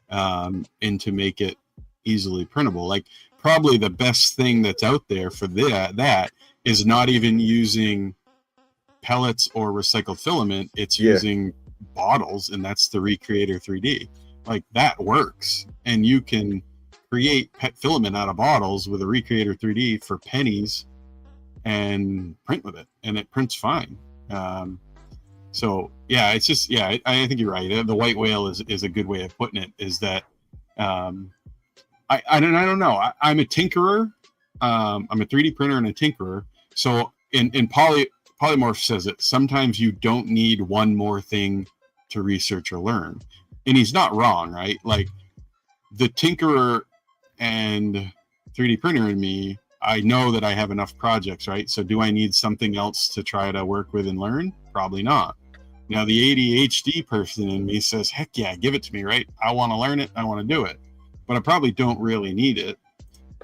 and to make it easily printable. Like, probably the best thing that's out there for that is not even using pellets or recycled filament. It's using bottles, and that's the Recreator 3D. Like, that works, and you can create pet filament out of bottles with a Recreator 3D for pennies and print with it, and it prints fine. So it's just, I think you're right. The white whale is a good way of putting it, is that I don't know. I'm a tinkerer. I'm a 3D printer and a tinkerer. So in Polymorph says it, sometimes you don't need one more thing to research or learn. And he's not wrong, right? Like, the tinkerer and 3D printer in me, I know that I have enough projects, right? So do I need something else to try to work with and learn? Probably not. Now, the ADHD person in me says, heck yeah, give it to me, right? I want to learn it. I want to do it. But I probably don't really need it.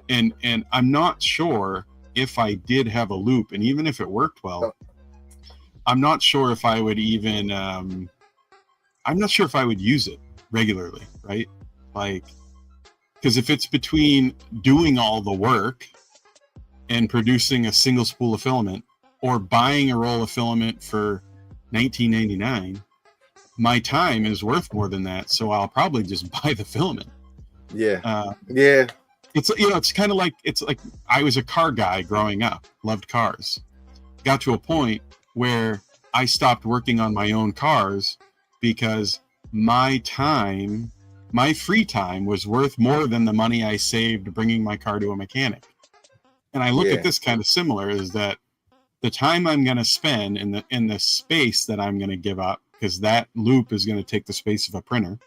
And I'm not sure if I did have a loop, and even if it worked well, I'm not sure if I would even, I'm not sure if I would use it regularly, right? Like, because if it's between doing all the work and producing a single spool of filament, or buying a roll of filament for $19.99, my time is worth more than that. So I'll probably just buy the filament. It's, you know, it's kind of like, it's like, I was a car guy growing up, loved cars, got to a point where I stopped working on my own cars because my free time was worth more than the money I saved bringing my car to a mechanic. And I look at this kind of similar, is that the time I'm going to spend in the space that I'm going to give up, because that loop is going to take the space of a printer,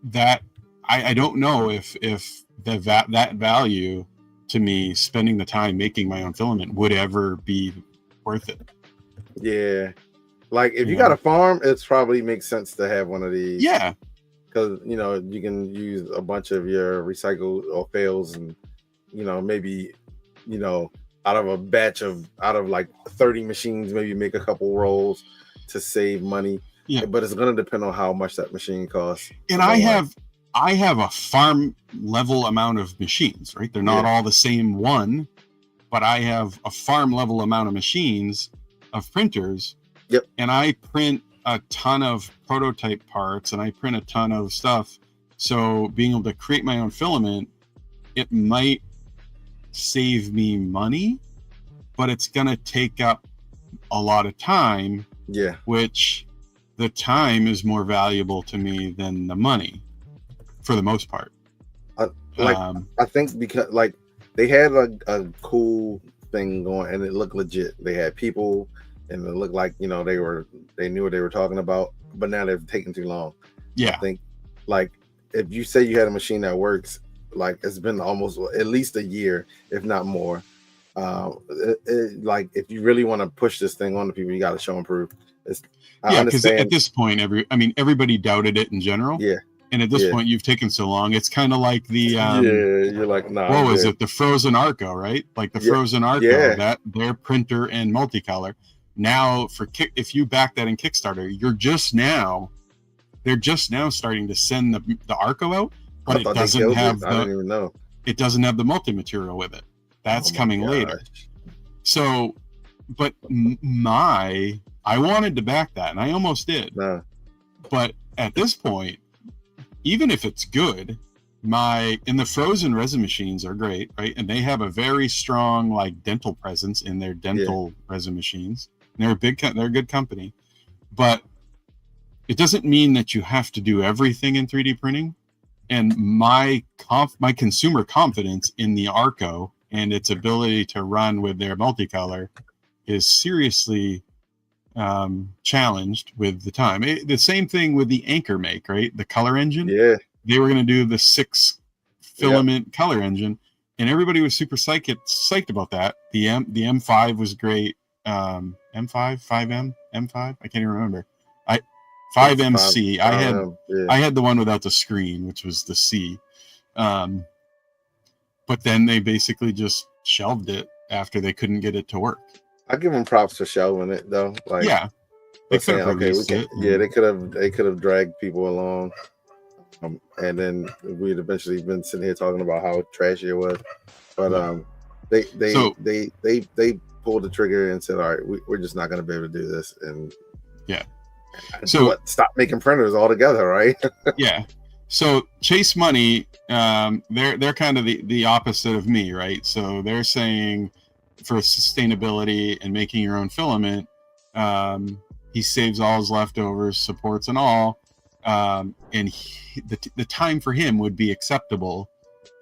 that I don't know if that value to me, spending the time making my own filament, would ever be worth it. Yeah. Like, if you got a farm, it's probably makes sense to have one of these. Yeah. Because, you know, you can use a bunch of your recycled or fails, and, you know, maybe, you know, out of like 30 machines, maybe make a couple rolls to save money. Yeah. But it's going to depend on how much that machine costs. And I have a farm level amount of machines, right? They're not all the same one, but I have a farm level amount of machines, of printers. Yep. And I print a ton of prototype parts, and I print a ton of stuff. So being able to create my own filament, it might save me money, but it's going to take up a lot of time. Yeah. Which the time is more valuable to me than the money, for the most part. I think because, like, they had a cool thing going, and it looked legit. They had people, and it looked like, you know, they knew what they were talking about, but now they've taken too long. Yeah. I think, like, if you say you had a machine that works, like, it's been almost at least a year, if not more. Like, if you really want to push this thing on to people, you got to show and prove. Yeah, because at this point, everybody doubted it in general. Yeah. And at this point, you've taken so long. It's kind of like the you're like, nah. What was it? The Frozen Arco, right? Like the Frozen Arco, that their printer and multicolor. Now, if you back that in Kickstarter, they're just now starting to send the Arco out, but it doesn't have I don't even know. It doesn't have the multi-material with it. That's coming later. So, but I wanted to back that, and I almost did. No. But at this point, even if it's good, in the frozen resin machines are great, right? And they have a very strong like dental presence in their dental resin machines. And they're a good company, but it doesn't mean that you have to do everything in 3D printing. And my consumer confidence in the Arco and its ability to run with their multicolor is seriously challenged with the time. The same thing with the Anchor Make, right? The color engine. Yeah. They were going to do the 6 filament color engine, and everybody was super psyched about that. The M5 was great. M5, 5M, M5. I can't even remember. 5MC. I had the one without the screen, which was the C. But then they basically just shelved it after they couldn't get it to work. I give them props for shelving it though. Like, they could have released it. Yeah, they could have dragged people along. And then we'd eventually been sitting here talking about how trashy it was, but they pulled the trigger and said, "All right, we're just not going to be able to do this." And stop making printers altogether, right? Yeah. So Chase Money, they're kind of the opposite of me, right? So they're saying for sustainability and making your own filament, he saves all his leftovers, supports and all. And the time for him would be acceptable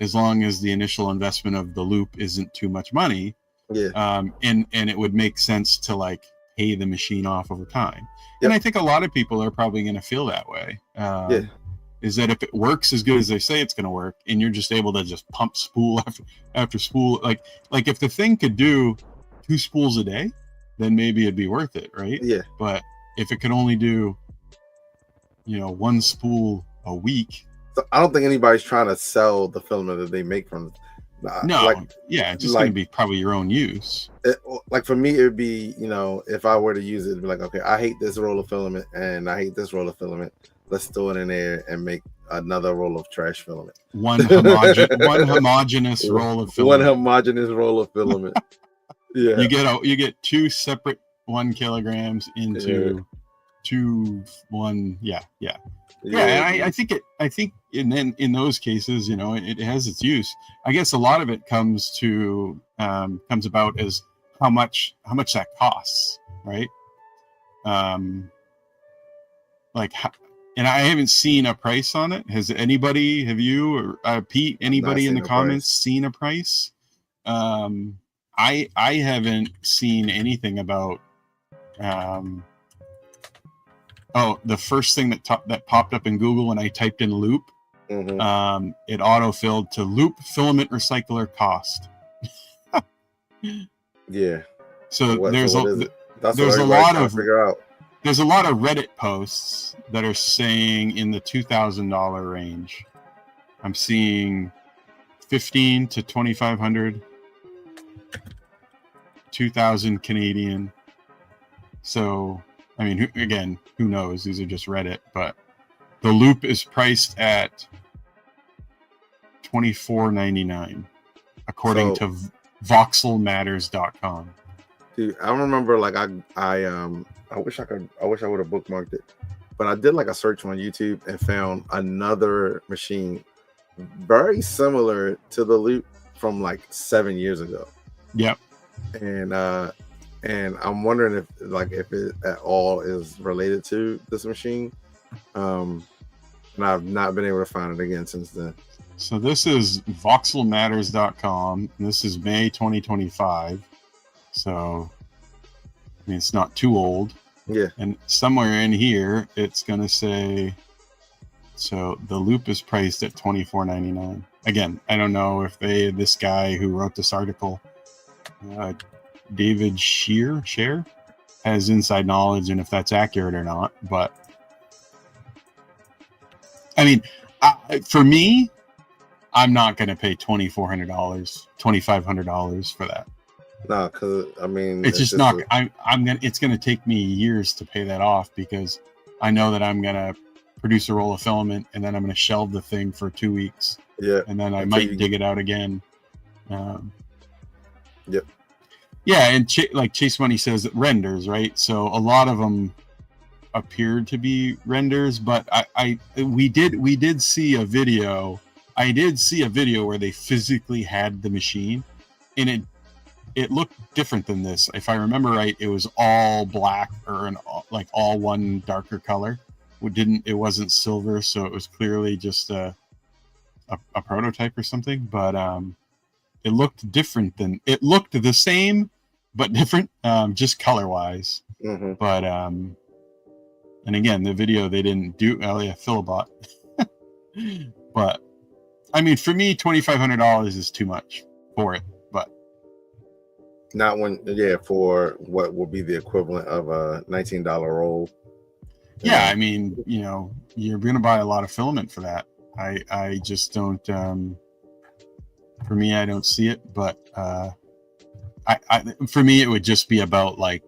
as long as the initial investment of the loop isn't too much money. And it would make sense to like pay the machine off over time. And I think a lot of people are probably going to feel that way. Is that if it works as good as they say it's going to work, and you're just able to just pump spool after spool, like if the thing could do 2 spools a day, then maybe it'd be worth it, right? Yeah. But if it could only do 1 spool a week. So I don't think anybody's trying to sell the filament that they make from. It's just going to be probably your own use. Like for me, it would be, if I were to use it, it'd be like, okay, I hate this roll of filament and I hate this roll of filament. Let's throw it in there and make another roll of trash filament. One homogeneous roll of filament. One homogeneous roll of filament. Yeah. You get 2 separate 1 kilograms into 1. Yeah. And I think in those cases, it has its use. I guess a lot of it comes about as how much that costs, right? And I haven't seen a price on it. Have you or Pete, anybody in the comments seen a price? I haven't seen anything about the first thing that popped up in Google when I typed in loop, it auto-filled to loop filament recycler cost. Yeah. So there's a lot of Reddit posts that are saying in the $2,000 range. I'm seeing 15 to 2,500, 2,000 Canadian. So, I mean, who knows? These are just Reddit, but the loop is priced at $24.99, according to voxelmatters.com. Dude, I remember I wish I would have bookmarked it, but I did like a search on YouTube and found another machine very similar to the loop from like 7 years ago. Yep. And I'm wondering if it at all is related to this machine. And I've not been able to find it again since then. So this is voxelmatters.com, and this is May 2025. So, I mean, it's not too old. Yeah. And somewhere in here, it's going to say, so the loop is priced at $24.99. Again, I don't know if this guy who wrote this article, David Shear, has inside knowledge and if that's accurate or not. But, I mean, for me, I'm not going to pay $2,400, $2,500 for that. No, because I mean, it's just not. It's going to take me years to pay that off because I know that I'm going to produce a roll of filament and then I'm going to shelve the thing for 2 weeks. Yeah, and then I might dig it out again. Yep. Yeah, and like Chase Money says, it renders, right? So a lot of them appeared to be renders, but we did see a video. I did see a video where they physically had the machine, and it looked different than this. If I remember right, it was all black or like all one darker color. It wasn't silver, so it was clearly just a prototype or something. But it looked different it looked the same but different, just color wise. Mm-hmm. But and again, the video they didn't do. Oh yeah, Philibot. But I mean, for me, $2,500 is too much for it. But not for what will be the equivalent of a $19 roll. Yeah, I mean, you're gonna buy a lot of filament for that. I just don't. For me, I don't see it. But for me, it would just be about like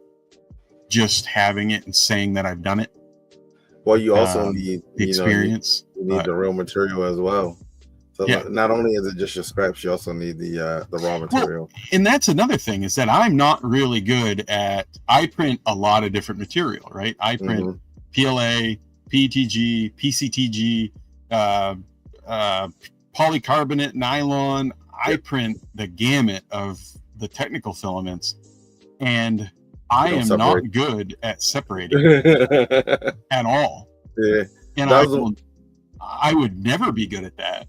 just having it and saying that I've done it. Well, you also need the experience. You need the real material as well. So not only is it just your scraps, you also need the raw material. Well, and that's another thing, is that I'm not really good at. I print a lot of different material, right? I print PLA, PETG, PCTG, polycarbonate, nylon. I print the gamut of the technical filaments, and I am not good at separating at all. Yeah, and I would never be good at that.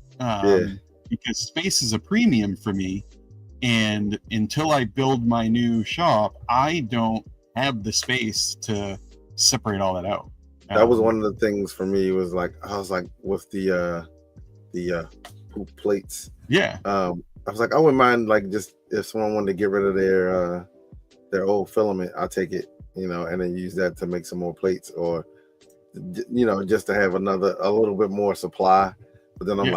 Because space is a premium for me, and until I build my new shop, I don't have the space to separate all that out. That was one of the things for me. Was like I was like with the poop plates. Yeah. I was like, I wouldn't mind like just if someone wanted to get rid of their old filament, I'll take it, and then use that to make some more plates, or just to have a little bit more supply. But then I'm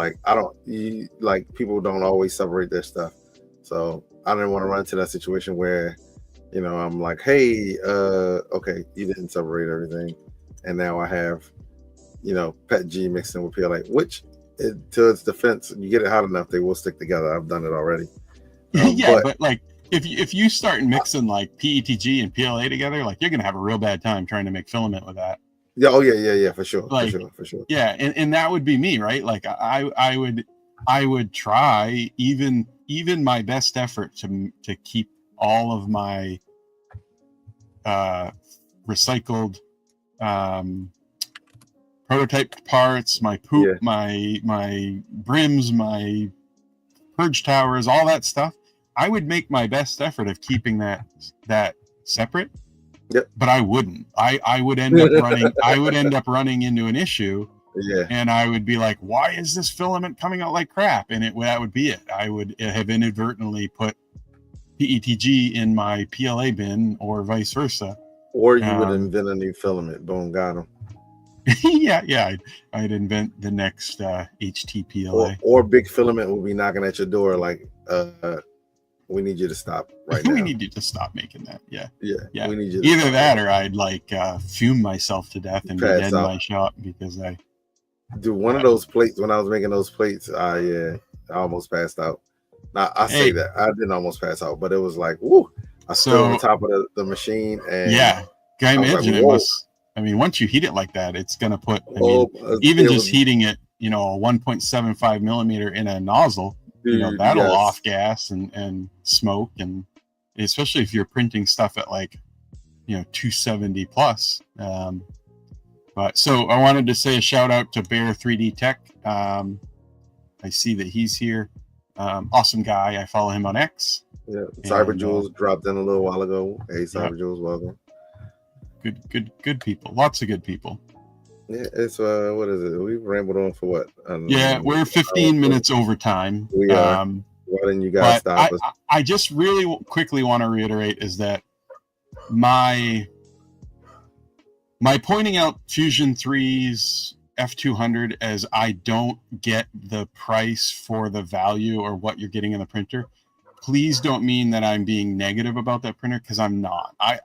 like, people don't always separate their stuff. So I didn't want to run into that situation where, I'm like, hey, okay, you didn't separate everything. And now I have, PET G mixed in with PLA, which to its defense, you get it hot enough, they will stick together. I've done it already. But like if you start mixing like PETG and PLA together, like you're going to have a real bad time trying to make filament with that. Yeah. Oh yeah. For sure. Like, for sure. Yeah. And that would be me, right? Like I would try even my best effort to keep all of my recycled prototype parts, my poop, my brims, my purge towers, all that stuff. I would make my best effort of keeping that separate. Yep. But I wouldn't. I would end up running. I would end up running into an issue. Yeah. And I would be like, "Why is this filament coming out like crap?" And that would be it. I would have inadvertently put PETG in my PLA bin, or vice versa. Or you would invent a new filament. Boom, got him. yeah. I'd invent the next HTPLA. Or big filament will be knocking at your door like, we need you to stop right now. We need you to stop making that. Yeah. We need you to either that, or I'd like fume myself to death and be dead in my shop because I do one of those plates. When I was making those plates, I almost passed out. Now I say that I didn't almost pass out, but it was like, woo! I stood on top of the machine, and can I imagine it was. I mean, once you heat it like that, it's gonna put. Even just heating it, a 1.75 millimeter in a nozzle. That'll off gas and smoke, and especially if you're printing stuff at like 270 plus. But so I wanted to say a shout out to Bear 3D Tech. I see that he's here. Awesome guy. I follow him on X. Yeah, Cyber Jules dropped in a little while ago. Hey, Cyber Jules, welcome. Good people. Lots of good people. Yeah, it's what is it? We've rambled on for what? We're 15 minutes over time. We are. Why didn't you guys stop us? I just really quickly want to reiterate is that my pointing out Fusion 3's F200 as I don't get the price for the value or what you're getting in the printer. Please don't mean that I'm being negative about that printer, because I'm not. I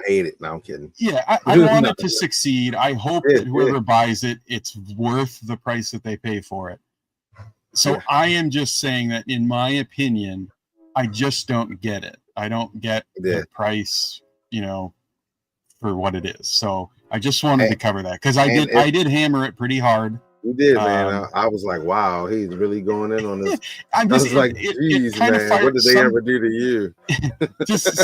hate it. No, I'm kidding. Yeah, I want it to succeed. I hope that whoever buys it, it's worth the price that they pay for it. So I am just saying that, in my opinion, I just don't get it. I don't get the price, for what it is. So I just wanted to cover that because I did hammer it pretty hard. You did, man. I was like, wow, he's really going in on this. I was like, geez, man, what did they ever do to you? Just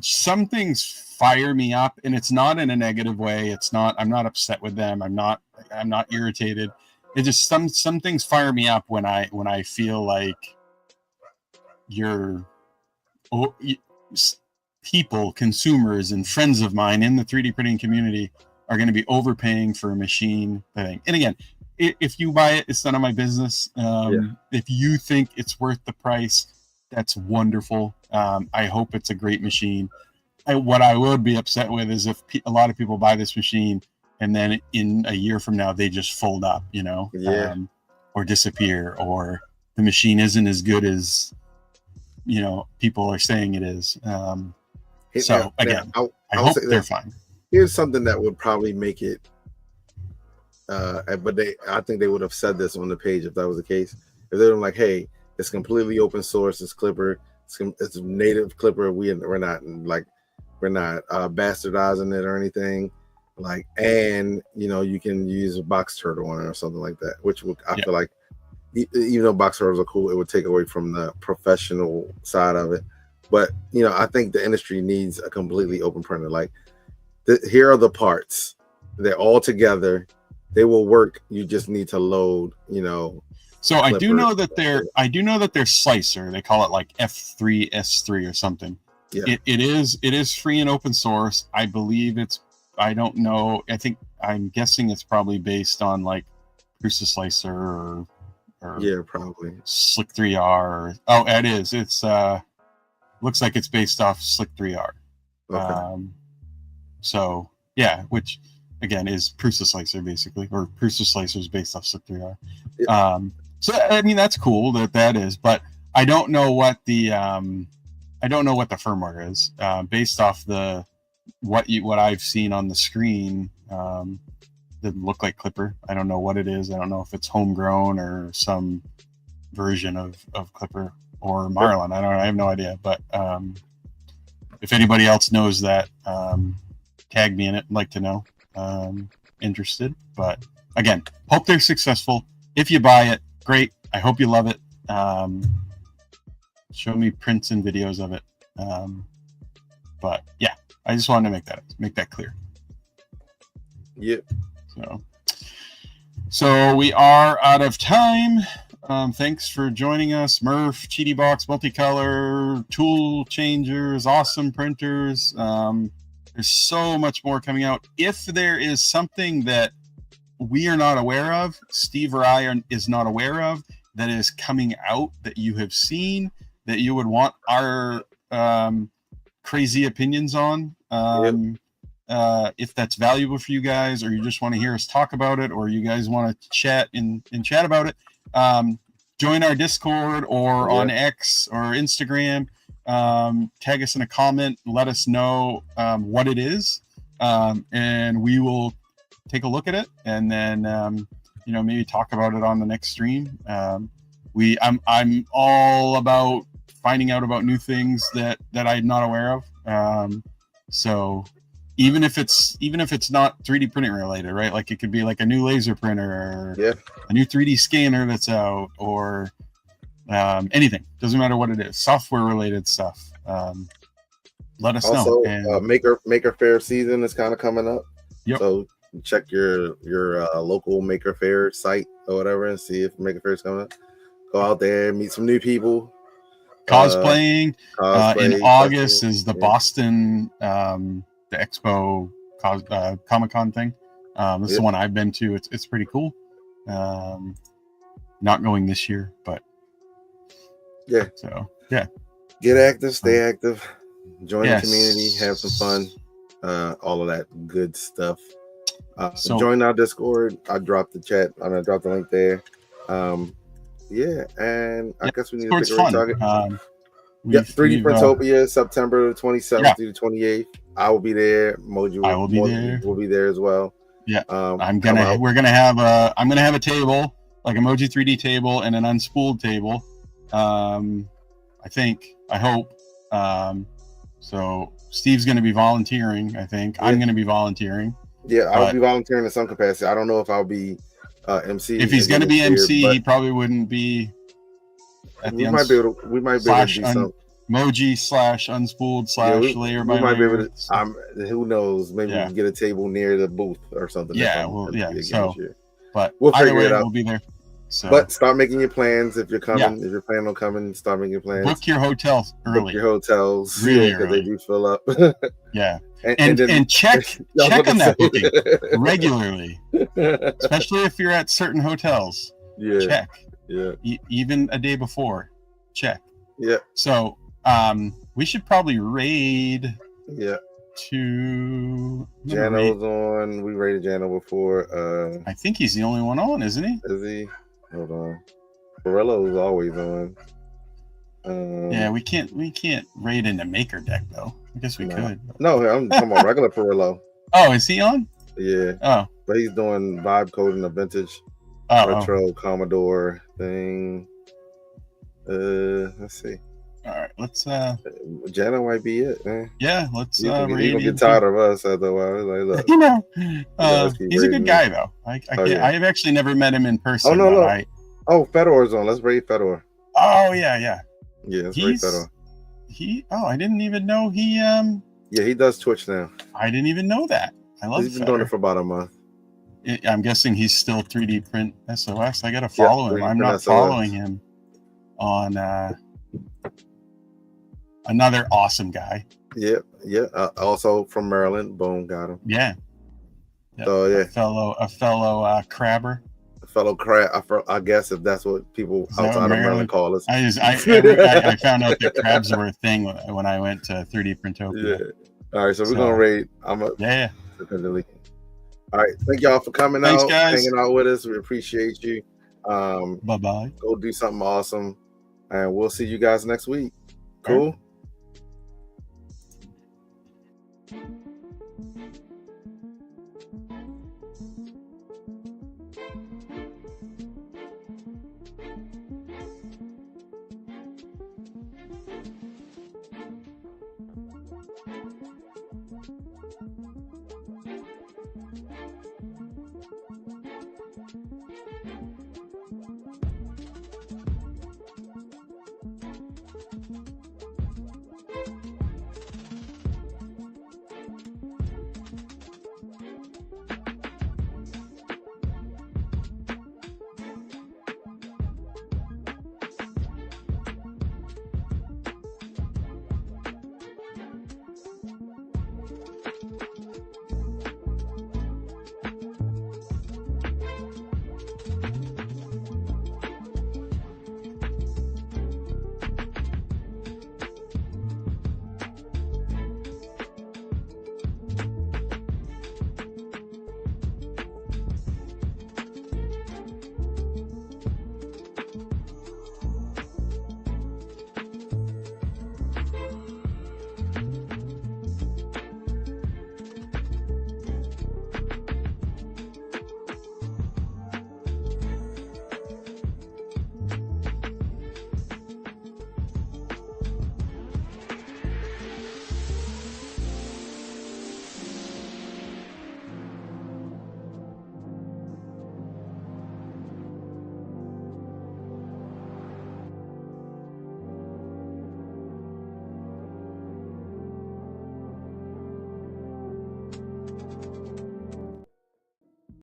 some things fire me up, and it's not in a negative way. I'm not upset with them. I'm not irritated. It just some things fire me up when I feel like people, consumers, and friends of mine in the 3D printing community are going to be overpaying for a machine thing. And again, if you buy it, it's none of my business. If you think it's worth the price, that's wonderful. I hope it's a great machine. What I would be upset with is if a lot of people buy this machine and then in a year from now they just fold up, or disappear, or the machine isn't as good as people are saying it is. So again, I hope they're fine. Here's something that would probably make it, but I think they would have said this on the page if that was the case. If they were like, "Hey, it's completely open source. It's Clipper. It's native Clipper. We're not bastardizing it or anything. Like, and you can use a box turtle on it or something like that. Which I feel like, even though box turtles are cool, it would take away from the professional side of it. But I think the industry needs a completely open printer. Like, here are the parts. They're all together. They will work. You just need to load. So Clipper. I do know that they're Slicer. They call it like F3 S3 or something. Yeah. It is free and open source. I believe I don't know. I'm guessing it's probably based on like Prusa Slicer or probably Slick 3R. It is. It's looks like it's based off Slick 3R. Okay. So yeah, which again is Prusa Slicer basically, or Prusa Slicer is based off Slick 3R. Yeah. So I mean that's cool that is, but I don't know what the firmware is based off what I've seen on the screen. Didn't look like Clipper. I don't know what it is. I don't know if it's homegrown or some version of Clipper or Marlin. I have no idea. But if anybody else knows that, tag me in it. I'd like to know. Interested. But again, hope they're successful. If you buy it, great. I hope you love it. Show me prints and videos of it. But yeah, I just wanted to make that clear. Yep. So we are out of time. Thanks for joining us. MRRF, Qidi Box, Multicolor, Tool Changers, awesome printers. There's so much more coming out. If there is something that we are not aware of, Steve or I is not aware of, that is coming out that you have seen, that you would want our crazy opinions on, if that's valuable for you guys, or you just want to hear us talk about it, or you guys want to chat about it, join our Discord or on X or Instagram. Tag us in a comment, let us know what it is, and we will take a look at it, and then maybe talk about it on the next stream. I'm all about finding out about new things that I'm not aware of. So even if it's not 3D printing related, right? Like it could be like a new laser printer, or a new 3D scanner that's out, or anything. Doesn't matter what it is. Software related stuff. Let us know. And Maker Faire season is kind of coming up. Yep. So check your local Maker Faire site or whatever and see if Maker Faire is coming up. Go out there, meet some new people. Cosplaying. In August is the Boston the Expo Comic-Con thing. This is the one I've been to. It's pretty cool. Not going this year, but so get active, stay active, join the community, have some fun, all of that good stuff. So join our Discord. I dropped the chat. I'm gonna drop the link there. And I guess we need to pick a target. 3D Printopia, September 27th through the 28th. I will be there. Mojo will be there as well. Yeah, I'm gonna have a table, like a Moji 3D table and an Unspooled table. I hope. So Steve's going to be volunteering, I think. Yeah. I'm going to be volunteering. Yeah, I'll be volunteering in some capacity. I don't know if I'll be MC. If he's going to be MC, he probably wouldn't be. We might be able to do some Moji/Unspooled / Layer by Layer. We might be able to. Who knows? Maybe we can get a table near the booth or something. Yeah, So, but we'll figure it out. We'll be there. So. But start making your plans if you're coming. Yeah. If you're planning on coming, start making your plans. Book your hotels early. Book your hotels, really, because they do fill up. Yeah, and check on that booking regularly, especially if you're at certain hotels. Yeah, check. Yeah, even a day before, check. Yeah. So, we should probably raid. Yeah. To Jano's on. We rated Jano before. I think he's the only one on, isn't he? Is he? Hold on. Barello's always on. Yeah, we can't raid in the maker deck though. I guess we could. No, I'm talking about regular Barello. Oh, is he on? Yeah. Oh, but he's doing vibe coding a vintage retro Commodore thing. Let's see. All right, let's. Jano might be it, man. Yeah, let's. He's gonna get tired of us after a while. Like, look, he's a good guy though. I have actually never met him in person. Oh no. Fedor's on. Let's raid Fedor. Oh yeah. Yeah, let's raid Fedor. I didn't even know he. Yeah, he does Twitch now. I didn't even know that. I love. He's been doing it for about a month. I'm guessing he's still 3D Print SOS. I gotta follow him. I'm not following him on. Another awesome guy. Yeah. Also from Maryland. Boom, got him. Yeah. So yeah, a fellow crabber. A fellow crab. I guess if that's what people outside of Maryland call us. I found out that crabs were a thing when I went to 3D Printopia. Yeah. All right, so we're gonna rate. Yeah. All right, thank y'all for coming out, hanging out with us. We appreciate you. Bye-bye. Go do something awesome, and we'll see you guys next week. Cool.